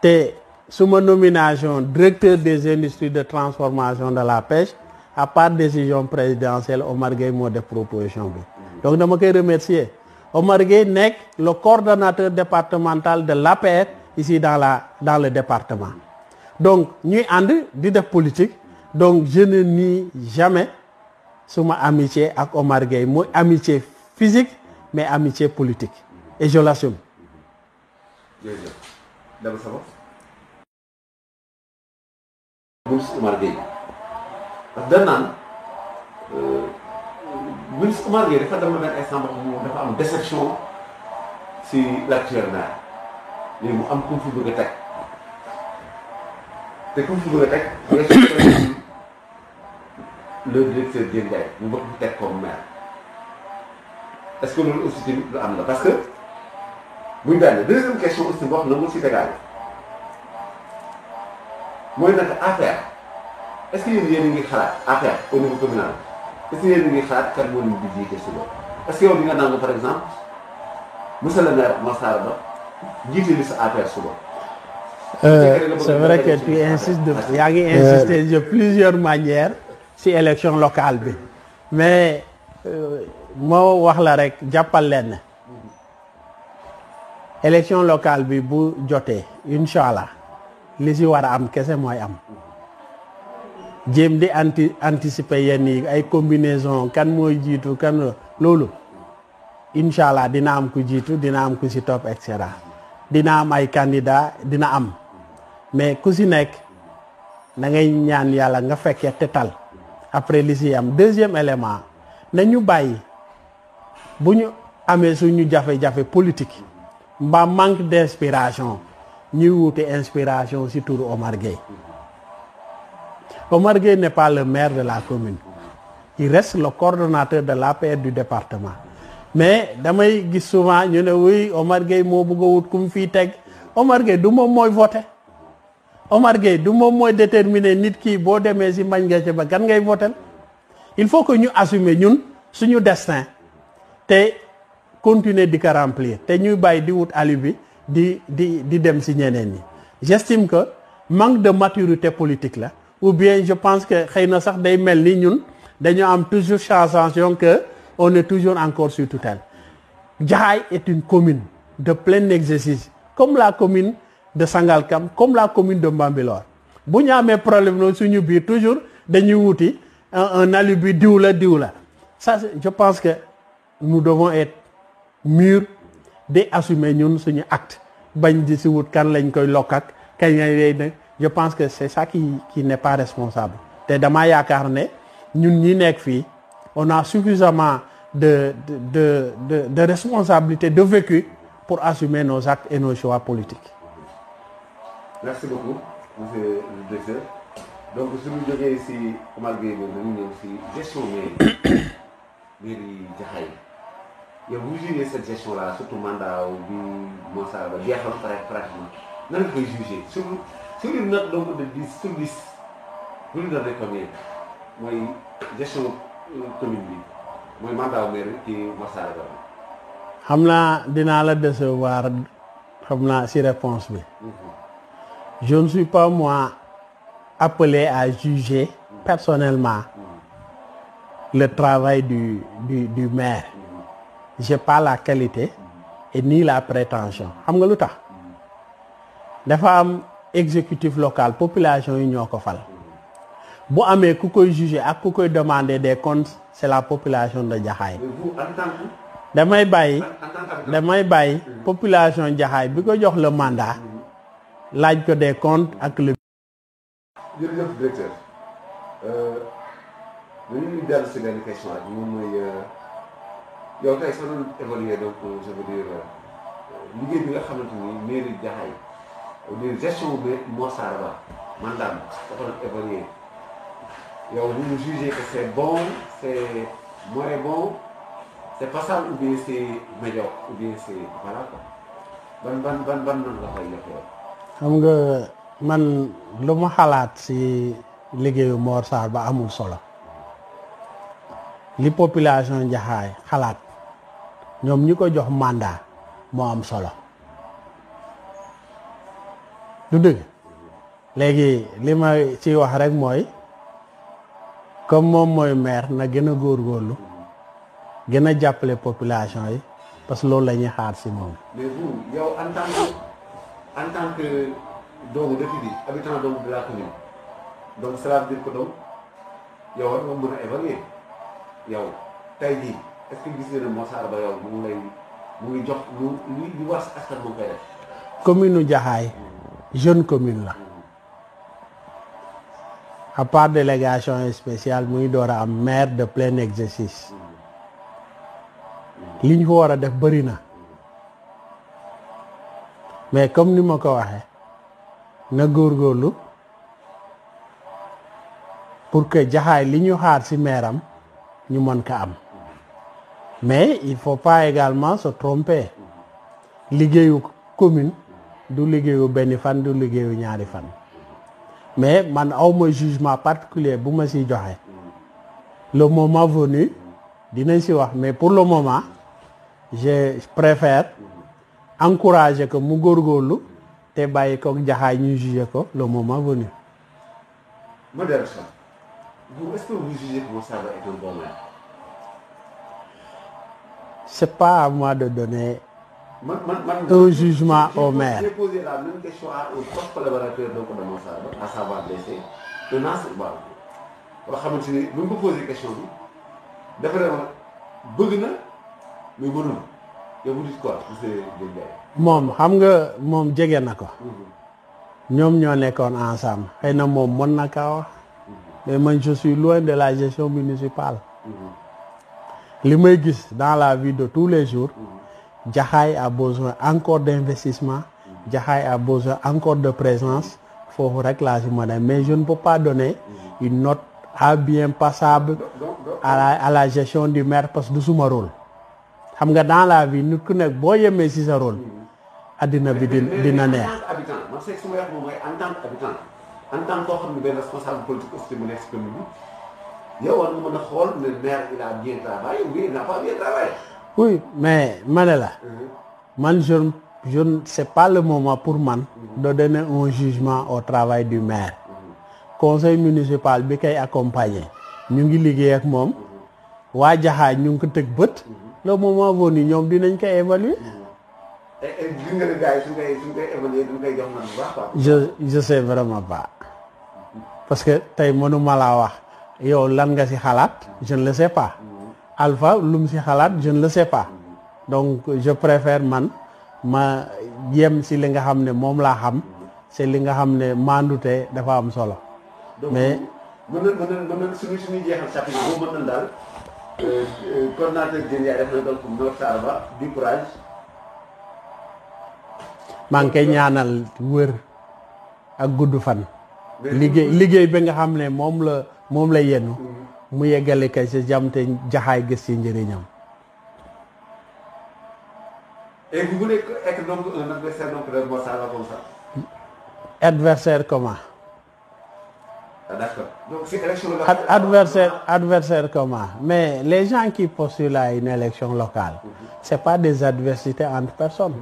te suma nomination directeur des industries de transformation de la pêche, à part décision présidentielle Omar Gueye moo def proposition bi donc dama koy remercier Omar Gueye nekk le coordonnateur départemental de l'APR ici dans le département donc ñuy ànd di def politique donc je ne nie jamais suma amitié ak Omar Gueye mooy amitié physique mais amitié politique et je l'assume. jërëjëf Daba Saba. ministre Omar Gueye parce que dañ naan ministre Omar Gueye dafa dem benn instant dafa am déception si l'actuel maire léegi mu am ku mu fi bëgg a teg te ku mu fi bëgg a teg le directeur Diène Ndiaye mu bëgg fi teg comme maire est-ce que loolu aussi tamit lu am la parce que buñ daanee deuxième question aussi boo xam ne moo si tegaale mooy nag APR est-ce que yéen a ngi xalaat APR au niveau communal est-ce que yéen a ngi xalaat kan moo leen di jiite suba est-ce que yow di nga nangu par exemple monsieur le maire Massara Ba jiite li sa APR suba. C'est vrai que tu insistes yaa ngi insister de plusieurs manières ci élection locale bi mais moo wax la rek jàppal leen élection locale bi bu jotee incha allah li ci war a am kese mooy am jéem di anticiper yenn yi ay combinaison kan mooy jiitu kan loolu incha allah dina am ku jiitu dina am ku ci topp et cetera dina am ay candidat dina am mais ku ci nekk da ngay ñaan yàlla nga fekkee tetal après li ci am deuxième élément na ñu bàyyi bu ñu amee suñu jafe-jafe politique mbaa manque d'inspiration ñuy wuute inspiration ci turu Omar Gueye. Omar Gueye n'est pas le maire de la commune il reste le coordonnateur de l'APR du département mais damay gis souvent ñu ne oui Omar Gueye moo bëgg a wut ku mu fiy teg Omar Gueye du moom mooy voter Omar Gueye du moom mooy déterminer nit ki boo demee ci mbañ nga ba kan ngay voter il faut que ñu assumer ñun suñu destin te continuer di ko remplir te ñuy bàyyi di wut alibi di dem ci ñeneen ñi j'estime que manque de maturité politique la ou bien je pense que xëy na sax day mel ni ñun dañoo am toujours sensation que on est toujours encore sous tutelle. Jaxaay est une commune de plein exercice comme la commune de Sangalkam comme la commune de Bambilor bu ñu amee problème noonu suñu biir toujours dañuy wuti un alibi diw la ça je pense que nous devons être mûrs de assumer ñun suñu acte bañ di si wut kan lañ koy lokk ak kañ lay nag je pense que c'est ça qui n'est pas responsable te damaa yaakaar ne ñun ñi nekk fii on a suffisamment de responsabilité de vécu pour assumer nos actes et nos choix politiques. Merci beaucoup monsieur le directeur donc suñu jógee ci Omar Gueye boobu dañu ñëw ci gestion mairie Jaxaay yow bu jugee cette gestion là surtout mandat bi Massara Ba jeexal pratiquement nan nga koy juger sur une note donc de 10 sur 10 bu ñu doon combien mooy gestion commune bi mooy mandat maire ci Massara Ba. xam naa dinaa la décevoir xam naa ci réponse bi. Je ne suis pas moi appelé à juger personnellement le travail du maire. J'ai pas la qualité et ni la prétention xam nga lu tax dafa am exécutif local population yi ñoo ko fal bu amee ku koy juger ak ku koy demander des comptes c'est la population de Jaxaay. damay bàyyi population Jaxaay bi ko jox le mandat laaj ko des comptes ak le. jërëjëf directeur dañuy dellu si benn question rek moom mooy yow tey soo doon évaluer donc je veux dire liggéey bi nga xamante ni mairie Jaxaay di gestion bi Massara Ba mandat dafa doon évaluer yow vous jugez que c'est bon c'est moins bon c'est passable ou bien c'est médiocre ou bien c'est voilà quoi ban noonu la koy jox yow. xam nga man lu ma xalaat ci liggéeyu Massara Ba amul solo li population Jaxaay xalaat ñoom ñi ko jox mandat moo am solo du dëgg léegi li ma ci wax rek mooy comme moom mooy maire na gën a góorgóorlu gën a jàppale population yi parce que loolu la ñuy xaar si moom. mais vous yow en tant que doomu dëkk bi habitant donc de la commune donc cela veut dire que donc yow war nga mën a évaluer yow tey jii est-ce que gis nga ne Massar Ba yow mu ngi jox lu war si askan moom koy def. commune u Jaxaay jeune commune la à part délégation spéciale muy door a am maire de plein exercice li ñu fa war a def bëri na mais comme ni ma ko waxee na góorgóorlu pour que Jaxaay li ñu xaar ci maire am ñu mën ko am mais il faut pas également se tromper liggéeyu commune du liggéeyu benn fan du liggéeyu ñaari fan mais man awma jugement particulier bu ma siy joxe le moment venu dinañ si wax mais pour le moment je préfère encourager ko mu góorgóorlu te bàyyi ko Jaxaay ñu juger ko le moment venu. Modération. Vous, est-ce que vous jugez que Massar Ba est un bon maire? C'est pas à moi de donner un jugement au maire. J'ai posé la même question au proche collaborateur donc de Massar Ba, à savoir blessé, de Nassir Ba. Boo xamante ni bu ñu ko posé question bi dafa ne ma bëgg na mais mënul yow vous dites quoi monsieur Dieng? moom xam nga moom jege na ko. ñoom ñoo nekkoon ensemble xëy na moom mën na kaa wax mais man je suis loin de la gestion municipale. li may gis dans la vie de tous les jours. Jaxaay a besoin encore d'investissement. Jaxaay a besoin encore de présence. Foofu rek laa si mën a mais je ne peux pas donner une note à bien passable à la gestion du maire parce que du suma rôle. xam nga dans la vie nit ku nekk boo yemee si sa rôle. addina bi dina neex. en tant qu'habitant man c'est su ma wax moom mooy en tant qu'habitant en tant koo xam ne benn responsable politique aussi mu nekk si commune bi yow war nga mën a xool ne maire il a bien travaillé oui il n'a pas bien travaillé. oui mais ma ne la. man je c'est pas le moment pour man. de donner un jugement au travail du maire. conseil municipal bi koy accompagner ñu ngi liggéey ak moom. waa Jaxaay ñu ngi ko teg bët. le moment venu ñoom dinañ ko évaluer. gis nga ne gars yi suñ koy évaluer duñ koy jox man bu baax quoi. je sais vraiment pas parce que tey mënuma laa wax yow lan nga ci xalaat je ne le sais pas. Alpha lu mu ci xalaat je ne le sais pas. donc je préfère man ma yem ci li nga xam ne moom laa xam c'est li nga xam ne maandute dafa am solo. mais mën na suñu jeexal chapitre boobu mën na daal coordonnateur Dieng def na donc Massar Ba du courage. maa ngi koy ñaanal wër ak gudd fan. liggéey bi nga xam ne moom la yenu mu yeggale kay si jàmm te Jaxaay gis ci njëriñam. Et vous voulez être donc un adversaire donc de Massar Ba comme ça? Adversaire comment? Ah, d'accord. Donc c'est élection locale. Adversaire comment? Mais les gens qui postulent à une élection locale, c'est pas des adversités entre personnes.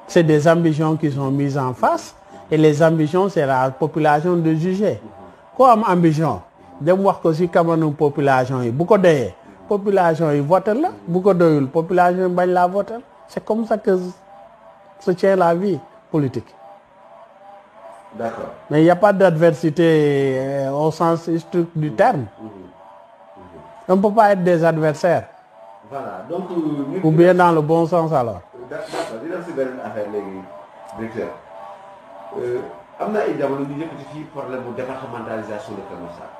C'est des ambitions qui sont mises en face et les ambitions c'est la population de juger. Ko am ambition dem wax ko ci kamanu population yi bu ko doyee population yi voté la bu ko doyul population yi bañ laa voté. C'est comme ça que se tient la vie politique. D'accord. Mais il n'y a pas d'adversité au sens strict du terme. On ne peut pas être des adversaires. Voilà. Donc, ou bien dans le bon sens alors. D'accord. Dina si beneen affaire léegi directeur am na ay jamono ñu yëkkati fii problème bu départementalisation de Kër Massar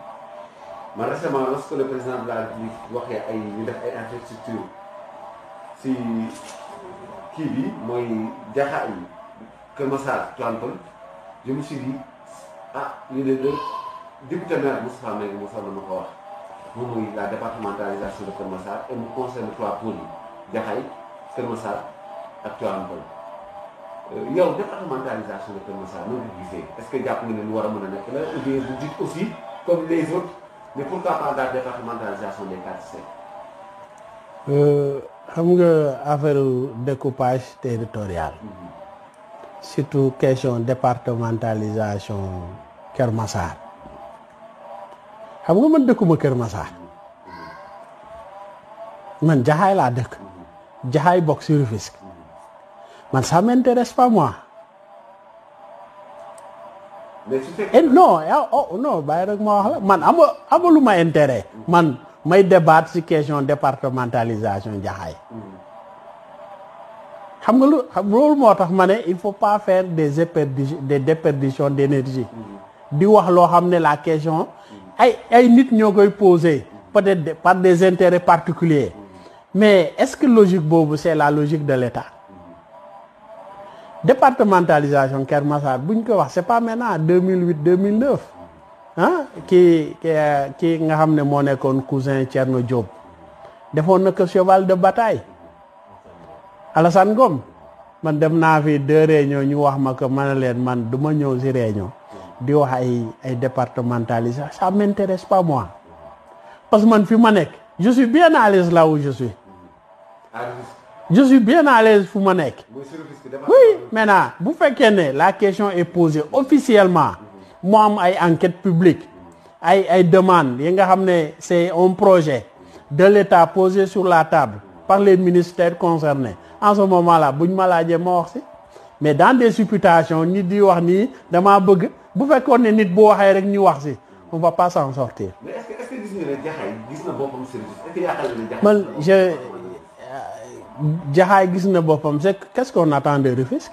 man récemment lorsque le président de la République waxee ay ñu def ay infrastructures si kii bi mooy Jaxaay Kër Massar Tivaouane je me suis dit ñu ne député maire Moustapha Mbengue Moussa la ma ko wax moom mooy la départementalisation de Kër Massar et mu concerne 3 pôles yi Jaxaay Kër Massar ak Tivaouane yow départementalisation de Kër Massar noonu la gisee est-ce que jàpp nga ne lu war a mën a nekk la ou bien vous dites aussi comme les autres mais pourquoi pas la départementalisation des 4C? xam nga affaire découpage territorial. surtout question départementalisation Kër Massar xam nga man dëkkuma Kër Massar man Jaxaay laa dëkk Jaxaay bokk ci Rufisque man ça m'intéresse pas moi. Et non non bàyyi rek ma wax la man ama lu ma intérêt man may débattre ci question départementalisation Jaxaay xam nga loolu moo tax ma ne il faut pas faire des déperditions d'énergie di wax loo xam ne la question ay nit ñoo koy poser peut-être par des intérêts particuliers mais est-ce que logique boobu c'est la logique de l'État? Départementalisation Keur Massar bu ñu ko wax c'est pas maintenant 2008 2009 ah kii nga xam ne moo nekkoon cousin Thierno Diop defoon na ko cheval de bataille Alassane Ngom man dem naa fi 2 réunions ñu wax ma ko ma ne leen man du ma ñëw ci réunion di wax ay départementalisation ça m'intéresse pas moi parce que man fi ma nekk je suis bien à l'aise là où je suis. Je suis bien à l'aise fu ma nekk. Oui maintenant bu fekkee ne la question est posée officiellement mu am ay enquête publique ay demandes yi nga xam ne c'est un projet de l'État posé sur la table par les ministères concernés en ce moment-là buñ ma laajee ma wax ci mais dans des supputations nit di wax nii damaa bëgg bu fekkoon ne nit bu waxee rek ñu wax ci on va pas s'en sortir. Mais est-ce que gis nga ne Jaxaay gis na boppam service est-ce que yaakaar nga ne Jaxaay man Jaxaay gis na boppam qu'est-ce qu'on attend de Rufisque?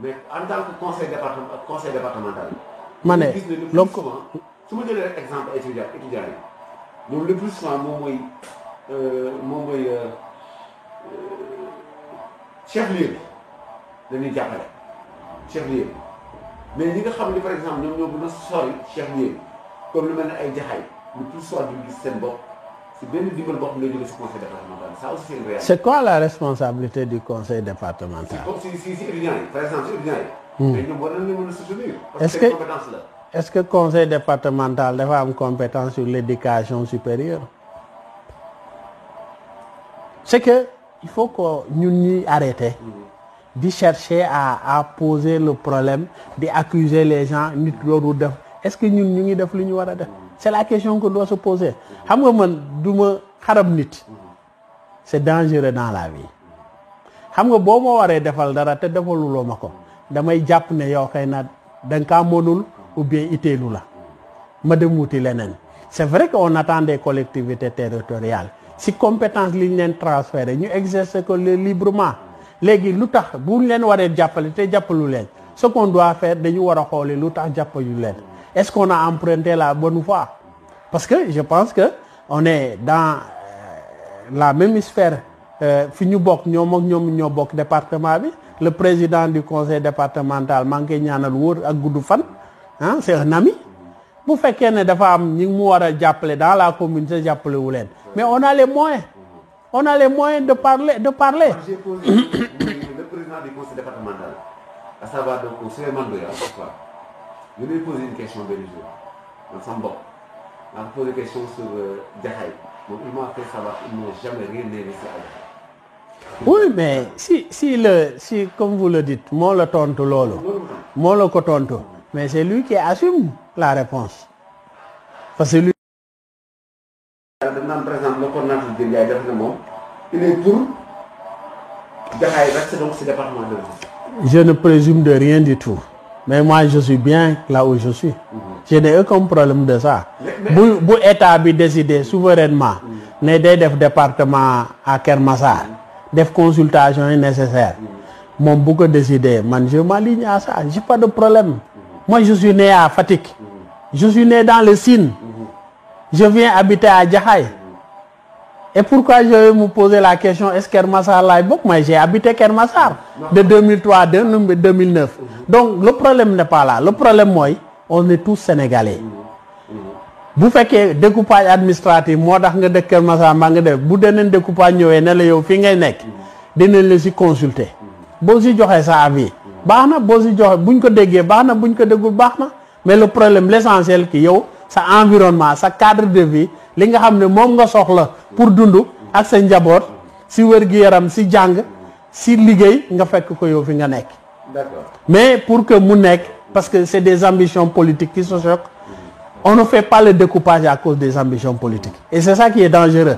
Mais en tant que conseil départemental. ma ne donc su ma jëlee rek exemple étudiants yi ñoom le plus souvent moom mooy chef lieu bi dañuy jàppale chef lieu bi mais ñi nga xam ne par exemple ñoom ñoo gën a sori chef lieu bi comme lu mel ne ay Jaxaay le plus souvent du gis seen bopp si benn dimbal boo xam ne jóge si conseil départemental ça aussi c'est une réalité. C'est quoi la responsabilité du conseil départemental? Si étudiants yi par exemple si étudiants yi. mais ñoom war nañu mën a soutenir. parce que compétence la. Est-ce que conseil départemental dafa am compétence sur l'éducation supérieure? C'est que il faut que ñun ñuy arrêter di chercher à poser le problème di accuser les gens nit loolu def est-ce que ñun ñu ngi def lu ñu war a def? C'est la question que doit se poser. xam nga man du ma xarab nit. C'est dangereux dans la vie. xam nga boo ma waree defal dara te defaluloo ma ko damay jàpp ne yow xëy na da nga kaa mënul ou bien itteelu la ma dem wuti leneen. C'est vrai qu'on attend des collectivités territoriales si compétence li ñu leen transféré ñu exercer ko librement léegi lu tax bu ñu leen waree jàppale te jàppalu leen ce qu'on doit faire dañu war a xooli lu tax jàppalu leen. Est-ce qu'on a emprunté la bonne voie? Parce que je pense que on est dans la même sphère fi ñu bokk ñoom ñoo bokk département bi le président du conseil départemental maa ngi koy ñaanal wóor ak gudd fan ah c'est un ami bu fekkee ne dafa am ñi mu war a jàppale dans la commune sa jàppale wu leen mais on a les moyens de parler. J'ai posé le président du conseil départemental à savoir donc Souleymane Ndoye je lui ai posé une question benn jour man sama bopp maa ngi posé question sur Jaxaay donc il m'a fait savoir qu'ils n'ont jamais rien investi à Jaxaay. Oui mais si comme vous le dites moo la tontu loolu. moo la ko tontu mais c'est lui qui assume la réponse parce que lui. dañ naan par exemple le coordonnateur Diène Ndiaye def na moom il est pour Jaxaay reste donc ce département de Rufisque. Je ne présume de rien du tout. Mais moi je suis bien là où je suis. Je n'ai aucun problème de ça. bu état bi décider souverainement ne day def département à Keur Massar def consultation yi nécessaire moom bu ko décider man je m'aligne à ça j'ai pas de problème. Moi je suis né à Fatick. Je suis né dans le Sine. Je viens habiter à Jaxaay. Et pourquoi je vais me poser la question est-ce que Keur Massar laay bokk? Moi j'ai habité Keur Massar de 2003 à 2009. Donc le problème n'est pas là. Le problème mooy on est tous sénégalais. bu fekkee découpage administratif moo tax nga dëkk Keur Massar mbaa nga def bu deneen découpage ñëwee ne la yow fii ngay nekk dinañ la si consulter boo si joxee sa avis baax na boo si joxe buñ ko déggee baax na buñ ko déggul baax na mais le problème l'essentiel ki yow sa environnement sa cadre de vie li nga xam ne moom nga soxla pour dund ak sa njaboot si wér-gu-yaram si jàng si liggéey nga fekk ko yow fi nga nekk. D'accord. Mais pour que mu nekk parce que c'est des ambitions politiques qui se choquent. On ne fait pas le découpage à cause des ambitions politiques. Et c'est ça qui est dangereux.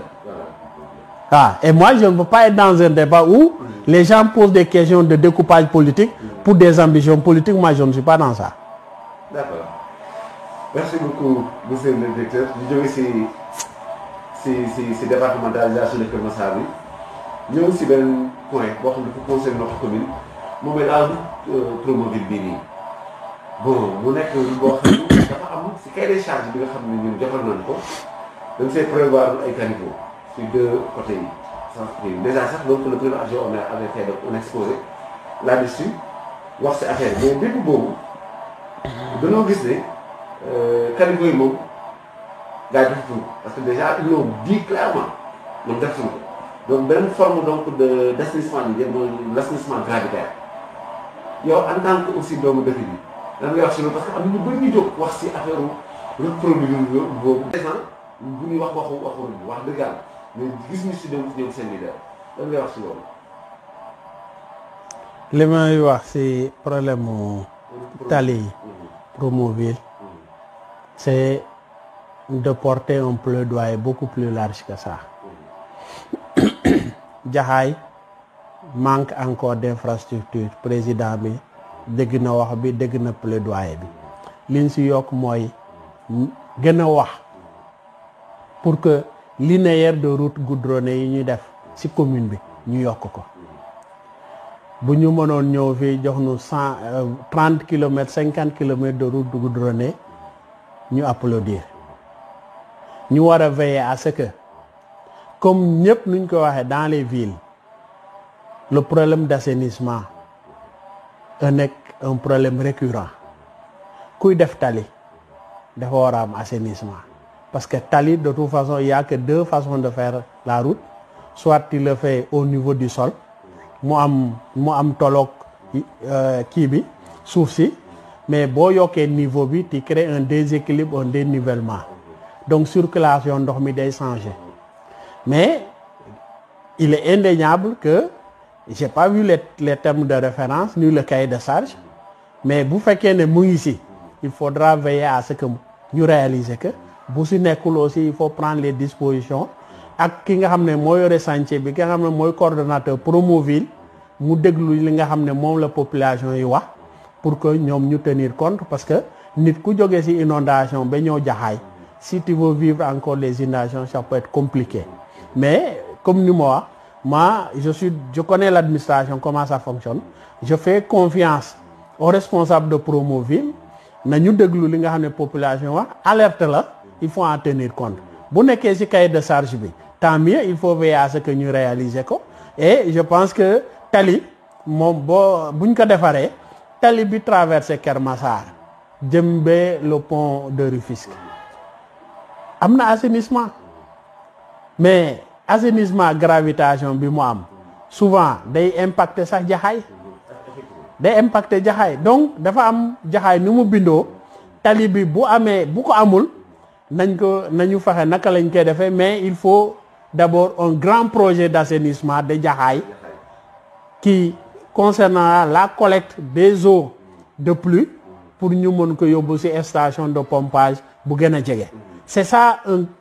Ah, et moi, je ne veux pas être dans un débat où les gens posent des questions de découpage politique pour des ambitions politiques. Moi, je ne suis pas dans ça. D'accord. Merci beaucoup, monsieur le directeur. Ñu jóge si départementalisation de Keur Massar bi ñëw si benn point boo xam ne dafa concerne notre commune moom mooy la route Promoville bii nii bon mu nekk boo xam ne dafa am si cahier des charges bi nga xam ne ñun joxal nañ ko dañ see prévoir ay caniveaux sur deux côtés yi déjà sax donc le premier adjoint avait fait un exposé là-dessus wax si affaire mais bépp boobu dañoo gis ne caniveaux yi moom gars yi defuñu parce que déjà ils l'ont dit clairement ñoom defuñu ko donc beneen forme donc d'assainissement bi mooy l'assainissement gravitaire yow en tant que aussi doomu dëkk bi lan ngay wax si loolu parce que am na ñu bëri ñu jóg wax si affaire reproduire boobu. présent bu ñuy wax wax dëgg yàlla mais gis ñu si ñoom seen leader lan ngay wax si loolu. li may wax si problème mu tali yi Promoville c'est de porter un plaidoyer beaucoup plus large que ça. Jaxaay manque encore d'infrastructure président bi dégg na wax bi dégg na plaidoyer bi liñ si yokk mooy gën a wax pour que linéaire de route goudronnée yi ñuy def si commune bi ñu yokk ko bu ñu mënoon ñëw fii jox nu 30 kilomètres 50 kilomètres de route goudronnée ñu applaudir ñu war a veiller à ce que comme ñëpp nuñ ko waxee dans les villes le problème d'assainissement nekk un problème récurrent kuy def tali dafa war a am assainissement parce que tali de toute façon il y a que deux façons de faire la route soit tu le fais au niveau du sol mu am toloog kii bi suuf si mais boo yokkee niveau bi tu crées un déséquilibre un dénivellement donc circulation ndox mi day changer mais il est indéniable que j'ai pas vu les termes de référence ni le cahier de charge mais bu fekkee ne mu ngi si il faudra veiller à ce que ñu réaliser que bu si nekkul aussi il faut prendre les dispositions ak ki nga xam ne moo yore chantier bi ki nga xam ne mooy coordonnateur Promoville mu déglu li nga xam ne moom la population yi wax pour que ñoom ñu tenir compte parce que nit ku jógee si inondation ba ñëw Jaxaay si tu veux vivre encore les inondations ça peut être compliqué mais comme ni ma wax je connais l'administration comment ça fonctionne je fais confiance aux responsables de Promoville nañu déglu li nga xam ne population wax alerte la il faut en tenir compte bu nekkee ci cahier de charge bi tant mieux il faut veiller à ce que ñu réaliser ko et je pense que tali moom buñ ko defaree tali bi traversé Keur Massar jëm ba le pont de Rufisque am na assainissement mais assainissement gravitation bi mu am souvent day impacter sax Jaxaay day impacter Jaxaay donc dafa am Jaxaay ni mu bindoo tali bi bu ko amul nañu fexe naka lañ koy defee mais il faut d'abord un grand projet d'assainissement de Jaxaay qui concernera la collecte des eaux de pluie pour ñu mën ko yóbbu ci station de pompage bu gën a jege. C'est ça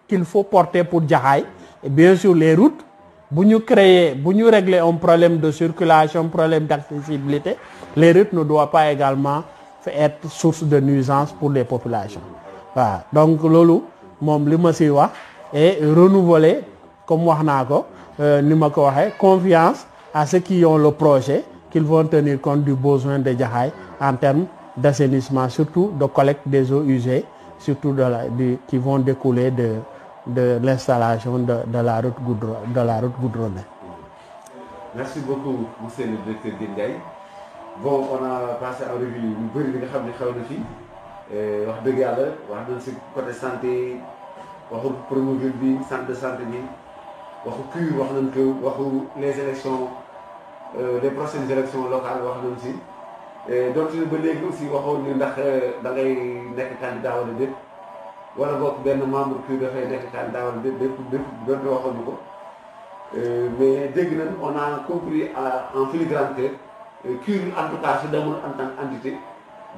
qu'il faut porter pour Jaxaay et bien sûr les routes bu ñu régler un problème de circulation problème d'accessibilité les routes ne doivent pas également être source de nuisance pour les populations. Voilà donc loolu moom li ma ci wax et renouveler comme wax naa ko ni ma ko waxee confiance à ceux qui ont le projet qu'ils vont tenir compte du besoin de Jaxaay en termes d'assainissement surtout de collecte des eaux usées surtout qui vont découler de l'installation de la route goudronnée. Merci beaucoup monsieur le directeur Ndiaye. Bon on a passé en revue lu bëri li nga xam ne xew na fii wax dëgg yàlla wax nañ ci côté santé waxu Promoville bi centre de santé bi waxu CUR wax nañ ko waxu les élections les prochaines élections locales wax nañ ci donc ba léegi aussi waxoon ni ndax da ngay nekk candidat wala déet wala boog benn membre CUR dafay nekk candidat wala déet bépp waxoon ñu ko mais dégg nañ on a compris en filigrane que CUR en tout cas su demul en tant qu'entité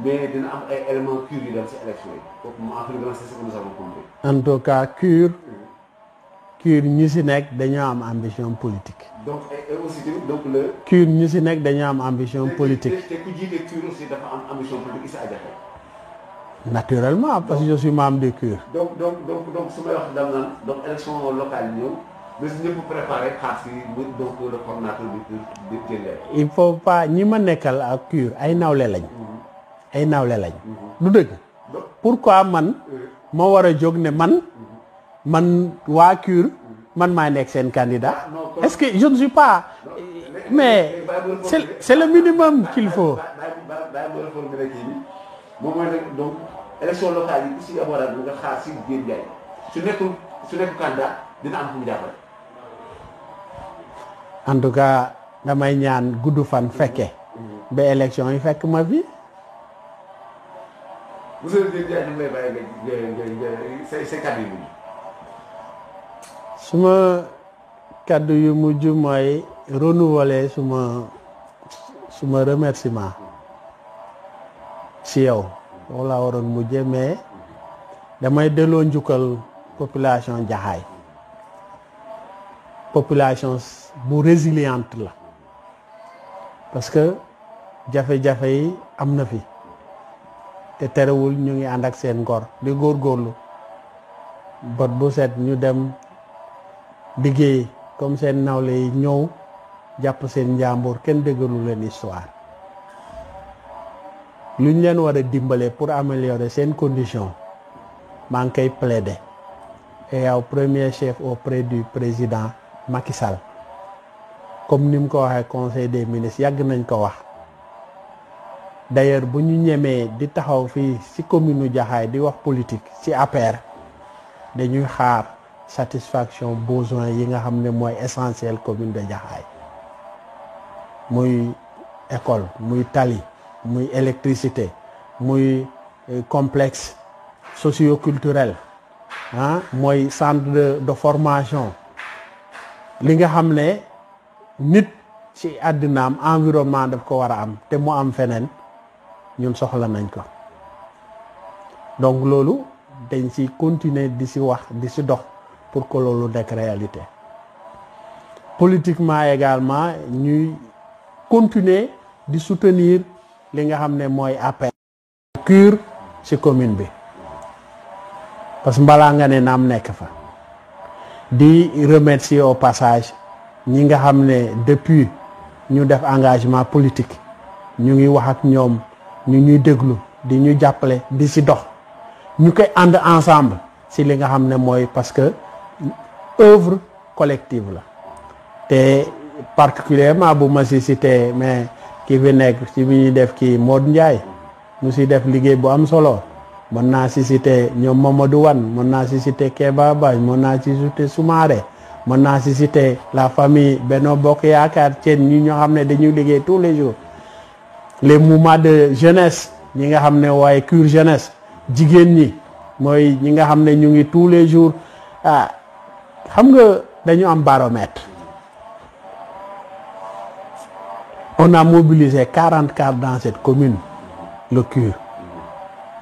mais dina am ay éléments CUR yi dem ci élection yi kooku en filigrane c'est ce que nous avons compris. En tout cas CUR CUR ñu si nekk dañoo am ambition politique. donc et aussi donc le. CUR ñu si nekk dañoo am ambition politique. te ku jiite CUR aussi dafa am ambition politique Issa Diakhé. Naturellement parce que je suis membre de CUR. donc su may wax dam naan donc élection locale yi ñëw ba si ñëpp préparé xaar si donc le coordonnateur du CUR di Diender. il faut pas ñi ma nekkal ak CUR ay nawle lañ. ay nawle lañ. du dëgg. pourquoi man ma war a jóg ne man waa CUR man maa nekk seen candidat. est-ce que je ne suis pas. mais c'est le minimum qu'il faut. moom mooy nag donc élection locale yi aussi amoon nga xaar si Diène Ndiaye su nekkul candidat dina am fu mu jàppale. en tout cas damay ñaan gudd fan fekke ba élection yi fekk ma fi. monsieur Diène Ndiaye ñu ngi lay bàyyi nga say kàddu yu mujj. suma kàddu yu mujj mooy renouveler suma remerciement ci yow loolu laa waroon mujje mais damay delloo njukkal population Jaxaay population bu résiliente la parce que jafe-jafe yi am na fi te terewul ñu ngi ànd ak seen ngor di góorgóorlu bot bu set ñu dem liggéey comme seen nawle yi ñëw jàpp seen njàmbur kenn déggalu leen histoire lu ñu leen war a dimbale pour améliorer seen condition maa ngi koy plaider et yow premier chef auprès du président Macky Sall comme ni mu ko waxee conseil des ministres yàgg nañ ko wax d'ailleurs bu ñu ñemee di taxaw fii ci commune u Jaxaay di wax politique ci APR dañuy xaar satisfaction besoin yi nga xam ne mooy essentiel commune de Jaxaay muy école muy tali muy électricité muy complexe socio-culturel mooy centre de formation li nga xam ne nit ci àddinaam environnement daf ko war a am te mu am feneen ñun soxla nañ ko donc loolu dañ ci continuer di ci wax di ci dox pour que loolu nekk réalité politiquement également ñuy continuer di soutenir li nga xam ne mooy APR CUR ci commune bi parce que mbalaa nga ne naam nekk fa di remercier au passage ñi nga xam ne depuis ñu def engagement politique ñu ngi wax ak ñoom ñu ñuy déglu di ñu jàppale di ci dox ñu koy ànd ensemble ci li nga xam ne mooy parce que œuvre collective la te particulièrement bu ma ci cité mais ki fi nekk ci bi ñuy def kii Modou Ndiaye mu ci def liggéey bu am solo mën naa ci cité ñoom Mamadou Wane mën naa ci cité Kéba Baye mën naa ci cité Soumaré mën naa ci cité la famille Benno Bokk Yaakaar Thiène ñi ñoo xam ne dañuy liggéey tous les jours les mouvements de jeunesse ñi nga xam ne waaye CUR jeunesse jigéen ñi mooy ñi nga xam ne ñu ngi tous les jours xam nga dañu am baromètre on a mobilisé 40 cars dans cette commune le CUR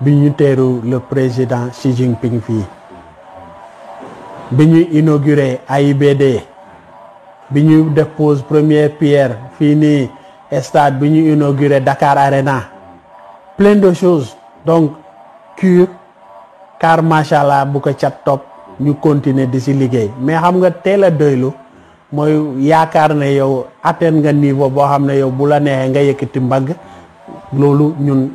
bi ñu teeru le président Xi Jinping fii bi ñu inauguré AIBD bi ñu def pose première pierre fii nii stade bi ñu inauguré Dakar Arena plein de choses donc CUR car macha allah bu ko cat topp ñu continuer di ci liggéey mais xam nga teel a doylu mooy yaakaar ne yow atteindre nga niveau boo xam ne yow bu la neexee nga yëkkati mbagg loolu ñun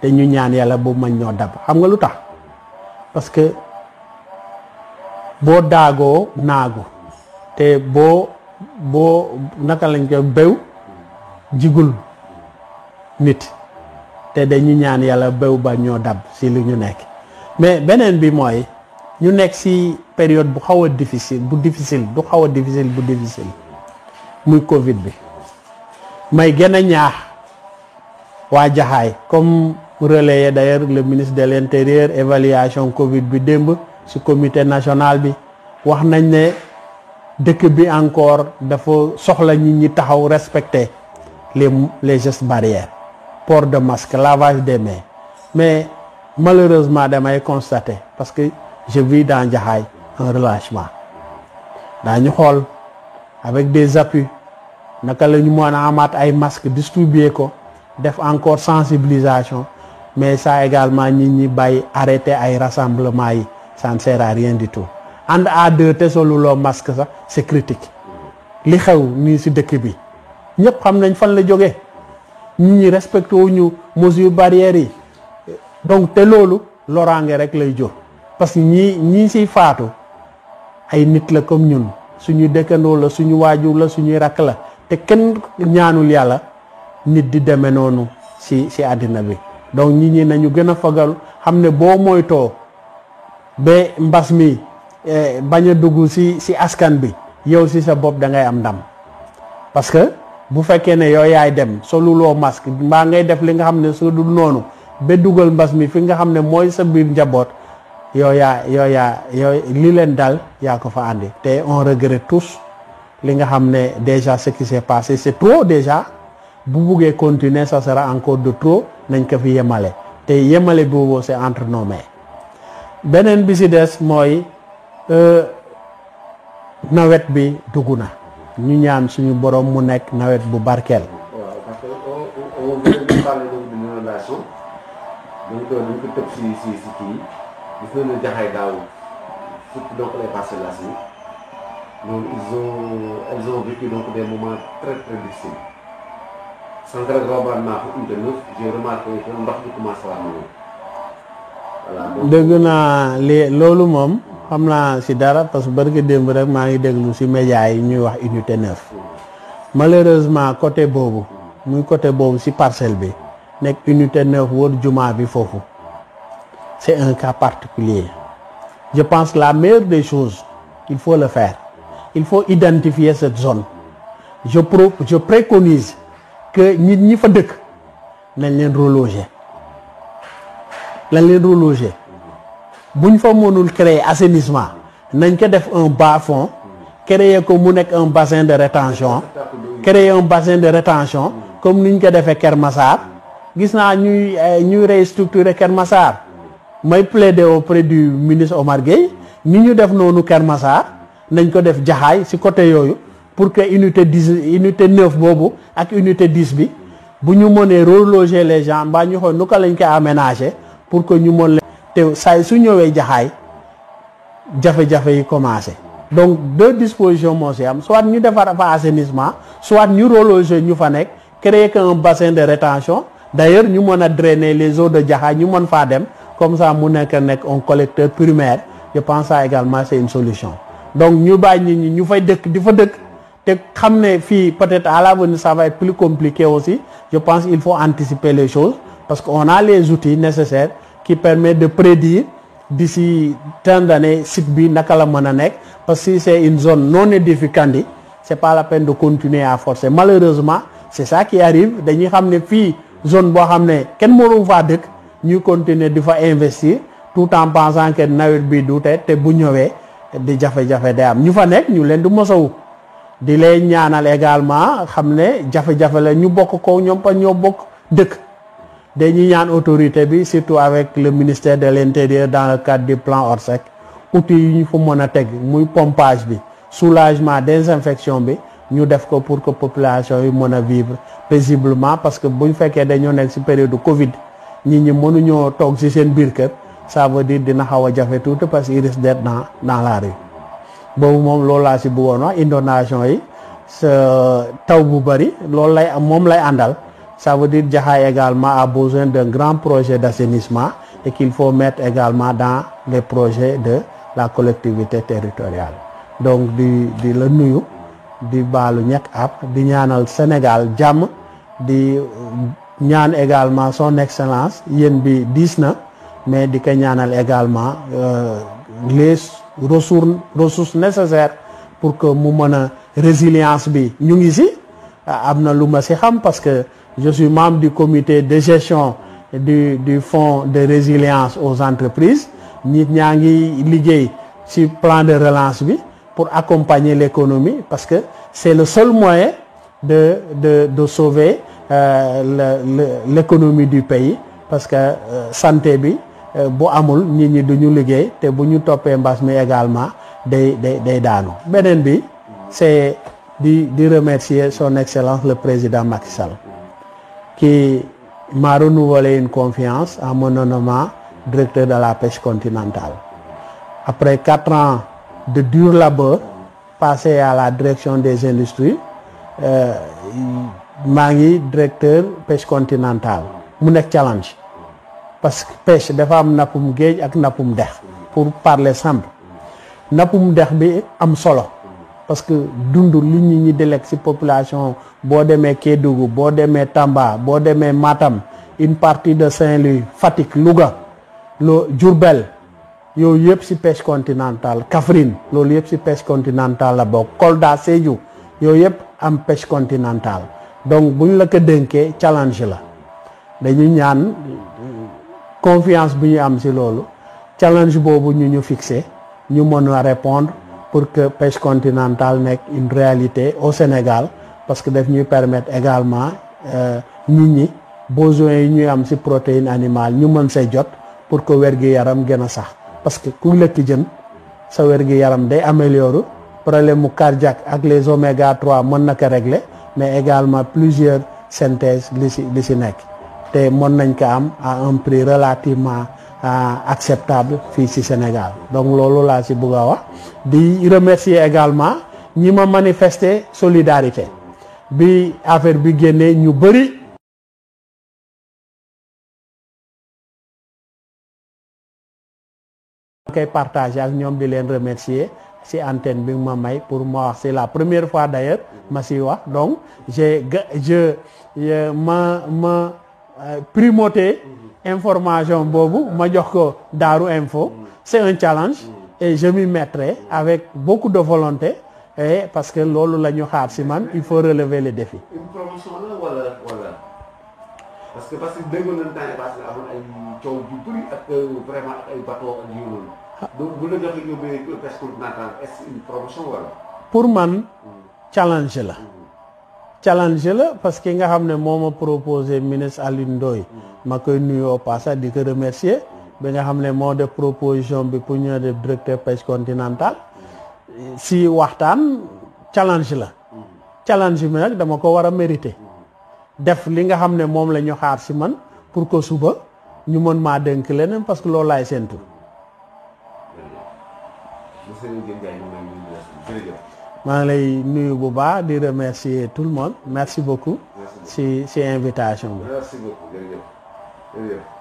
dañu ñaan yàlla bu mañ ñoo dab xam nga lu tax parce que boo daagoo naagu te boo naka lañ ko béw jigul nit te dañu ñaan yàlla béw ba ñoo dab ci li ñu nekk mais beneen bi mooy ñu nekk ci période bu xaw a difficile bu difficile muy Covid bi may gën a ñaax waa Jaxaay comme relayé d'ailleurs le ministre de l'Intérieur évaluation Covid bi démb ci comité national bi wax nañ ne dëkk bi encore dafa soxla nit ñi taxaw respecter les gestes barrières port de masque lavage des mains mais malheureusement damay constater parce que je vis dans Jaxaay un relâchement daañu xool avec des appuis naka la ñu mën a amaat ay masques distribuer ko def encore sensibilisation mais ça également nit ñi bàyyi arrêter ay rassemblement yi ça ne sert à rien du tout ànd à deux te soluloo masque sax c'est critique li xew nii ci dëkk bi ñëpp xam nañ fan la jógee nit ñi respecté wuñu mesures barrières yi donc te loolu loraange rek lay jur parce que ñii ciy faatu ay nit la comme ñun suñu dëkkandoo la suñu waajur la suñuy rakk la te kenn ñaanul yàlla nit di demee noonu ci àddina bi donc nit ñi nañu gën a fagal xam ne boo moytoo ba mbas mi bañ a dugg ci askan bi yow ci sa bopp da ngay am ndam parce que bu fekkee ne yow yaay dem soluloo masque mbaa ngay def li nga xam ne su dul noonu ba dugal mbas mi fi nga xam ne mooy sa biir njaboot yow li leen dal yaa ko fa àndi te on regrette tous li nga xam ne déjà ce qui s'est passé c'est trop déjà bu buggee continuer ça sera encore de trop nañ ko fi yemale te yemale boobu c'est entre nos mains beneen bi ci des mooy nawet bi dugg na ñu ñaan suñu borom mu nekk nawet bu barkeel. waaw parce que on vient de parler donc d'une inondation donc dañ ko tëb ci kii gis nañu ne Jaxaay daaw surtout donc les Parcelles Assainies donc elles ont vécu donc des moments très très difficiles sans que globalement pour unité 9 j'ai remarqué que ndox bi commencé waa noonu voilà. dégg naa loolu moom. xam naa ci dara parce que barke démb rek maa ngi déglu ci médias yi ñuy wax unité 9 malheureusement côté boobu muy côté boobu ci parcelle bi nekk unité 9 wër jumaa bi foofu c'est un cas particulier je pense la meilleure des choses il faut le faire il faut identifier cette zone je préconise que nit ñi fa dëkk nañ leen reloger buñ fa mënul créer assainissement nañ ko def un bas-fond créer ko mu nekk un bassin de rétention comme niñ ko defee Keur Massar gis naa ñuy restructurer Keur Massar may plaider auprès du ministre Omar Gueye ni ñu def noonu Keur Massar nañ ko def Jaxaay ci côté yooyu pour que unité 9 boobu ak unité 10 bi bu ñu mënee reloger les gens mbaa ñu xool nu ko lañ koy aménager pour que ñu mën te saa su ñëwee Jaxaay jafe-jafe yi commencé donc deux dispositions moo ci am soit ñu defar fa assainissement soit ñu reloger ñu fa nekk créer un bassin de rétention d'ailleurs ñu mën a drainer les eaux de Jaxaay ñu mën faa dem comme ça mu nekk un collecteur primaire je pense ça également c'est une solution donc ñu bàyyi nit ñi ñu fay dëkk di fa dëkk te xam ne fii peut-être à l'avenir ça va être plus compliqué aussi je pense il faut anticiper les choses parce qu'on a les outils nécessaires qui permet de prédire d'ici tant d'années site bi naka la mën a nekk parce que si c'est une zone non édificante c'est pas la peine de continuer à forcer malheureusement c'est ça qui arrive dañuy xam ne fii zone boo xam ne kenn mënu faa dëkk ñuy continuer di fa investir tout en pensant que nawet bi du te bu ñëwee di jafe-jafe day am ñu fa nekk ñu leen di mosawu di leen ñaanal également xam ne jafe-jafe la ñu bokk ko ñoom pa ñoo bokk dëkk dañuy ñaan autorité bi surtout avec le ministère de l'Intérieur dans le cadre du plan Orsec outils yi ñu fa mën a teg muy pompage bi soulagement désinfection bi ñu def ko pour que population yi mën a vivre paisiblement parce que buñ fekkee dañoo nekk ci période de Covid nit ñi mënuñoo toog ci seen biir kër ça veut dire dina xaw a jafe tuuti parce qu'il risque d'être dans la rue boobu moom loolu laa ci bëggoon wax inondation yi sa taw bu bari loolu lay moom lay àndal. Ça veut dire Jaxaay également a besoin d'un grand projet d'assainissement et qu'il faut mettre également dans les projets de la collectivité territoriale donc di la nuyu di baalu ñekk ab di ñaanal Sénégal jàmm di ñaan également son excellence yéen bi diis na mais di ko ñaanal également les ressources nécessaires pour que mu mën a résilience bi ñu ngi ci am na lu ma ci xam parce que je suis membre du comité de gestion du fonds de résilience aux entreprises nit ñaa ngi liggéey ci plan de relance bi pour accompagner l'économie parce que c'est le seul moyen de sauver l'économie du pays parce que santé bi bu amul nit ñi duñu liggéey te bu ñu toppee mbas mi également day daanu beneen bi c'est di remercier son excellence le président Macky Sall qui m'a renouvelé une confiance en me nommant directeur de la pêche continentale. Après 4 ans de dur labeur passé à la direction des industries, maa ngi directeur pêche continentale mu nekk challenge parce que pêche dafa am nappum géej ak nappum dex pour parler simple nappum dex bi am solo parce que dund li ñi di lekk ci population boo demee Kédougou boo demee Tamba boo demee Matam une partie de Saint-Louis Fatick Louga Diourbel yooyu yëpp ci pêche continentale Kaffrine loolu yëpp ci pêche continentale la bokk Kolda Sédhiou yooyu yëpp am pêche continentale donc bu ñu la ko dénkee challenge la dañu ñaan confiance bu ñu am ci loolu challenge boobu ñu fixé ñu mën a répondre pour que pêche continentale nekk une réalité au Sénégal parce que daf ñuy permettre également nit ñi besoins yi ñuy am ci protéine animale ñu mën say jot pour que wér-gi-yaram gën a sax parce que ku lekk jën sa wér-gi-yaram day améliorer problème mu cardiaque ak les oméga 3 mën na ko régler mais également plusieurs synthèses li ci nekk te mën nañ ko am à un prix relativement acceptable fii ci Sénégal donc loolu laa ci bëgg a wax di remercier également ñi ma manifester solidarité bi affaire bi génnee ñu bëri koy partager ak ñoom di leen remercier ci antenne bi ma may pour ma wax c'est la première fois d'ailleurs ma ci wax donc ma primauté information boobu ma jox ko Daaru Info c'est un challenge et je m'y mettrai avec beaucoup de volonté et parce que loolu la ñu xaar ci man il faut relever les défis. Une promotion la wala parce que déggoon nañu temps yii passé amoon ay coow yu bëri ak vraiment ak ay bateau ak yu noonu. donc bu la joxee yóbbee pêche continentale est-ce une promotion wala. pour man challenge la. challenge la parce que nga xam ne moo ma proposé ministre Alioune Ndoye ma koy nuyu au passage di ko remercier bi nga xam ne moo def proposition bi pour ñu def directeur pêche continentale si waxtaan challenge la challenge bi nag dama ko war a mériter def li nga xam ne moom la ñu xaar si man pour que suba ñu mën maa dénk leneen parce que loolu laay séntu. maa ngi lay nuyu bu baax di remercier tout le monde merci beaucoup. ci invitation bi. Merci beaucoup jërëjëf.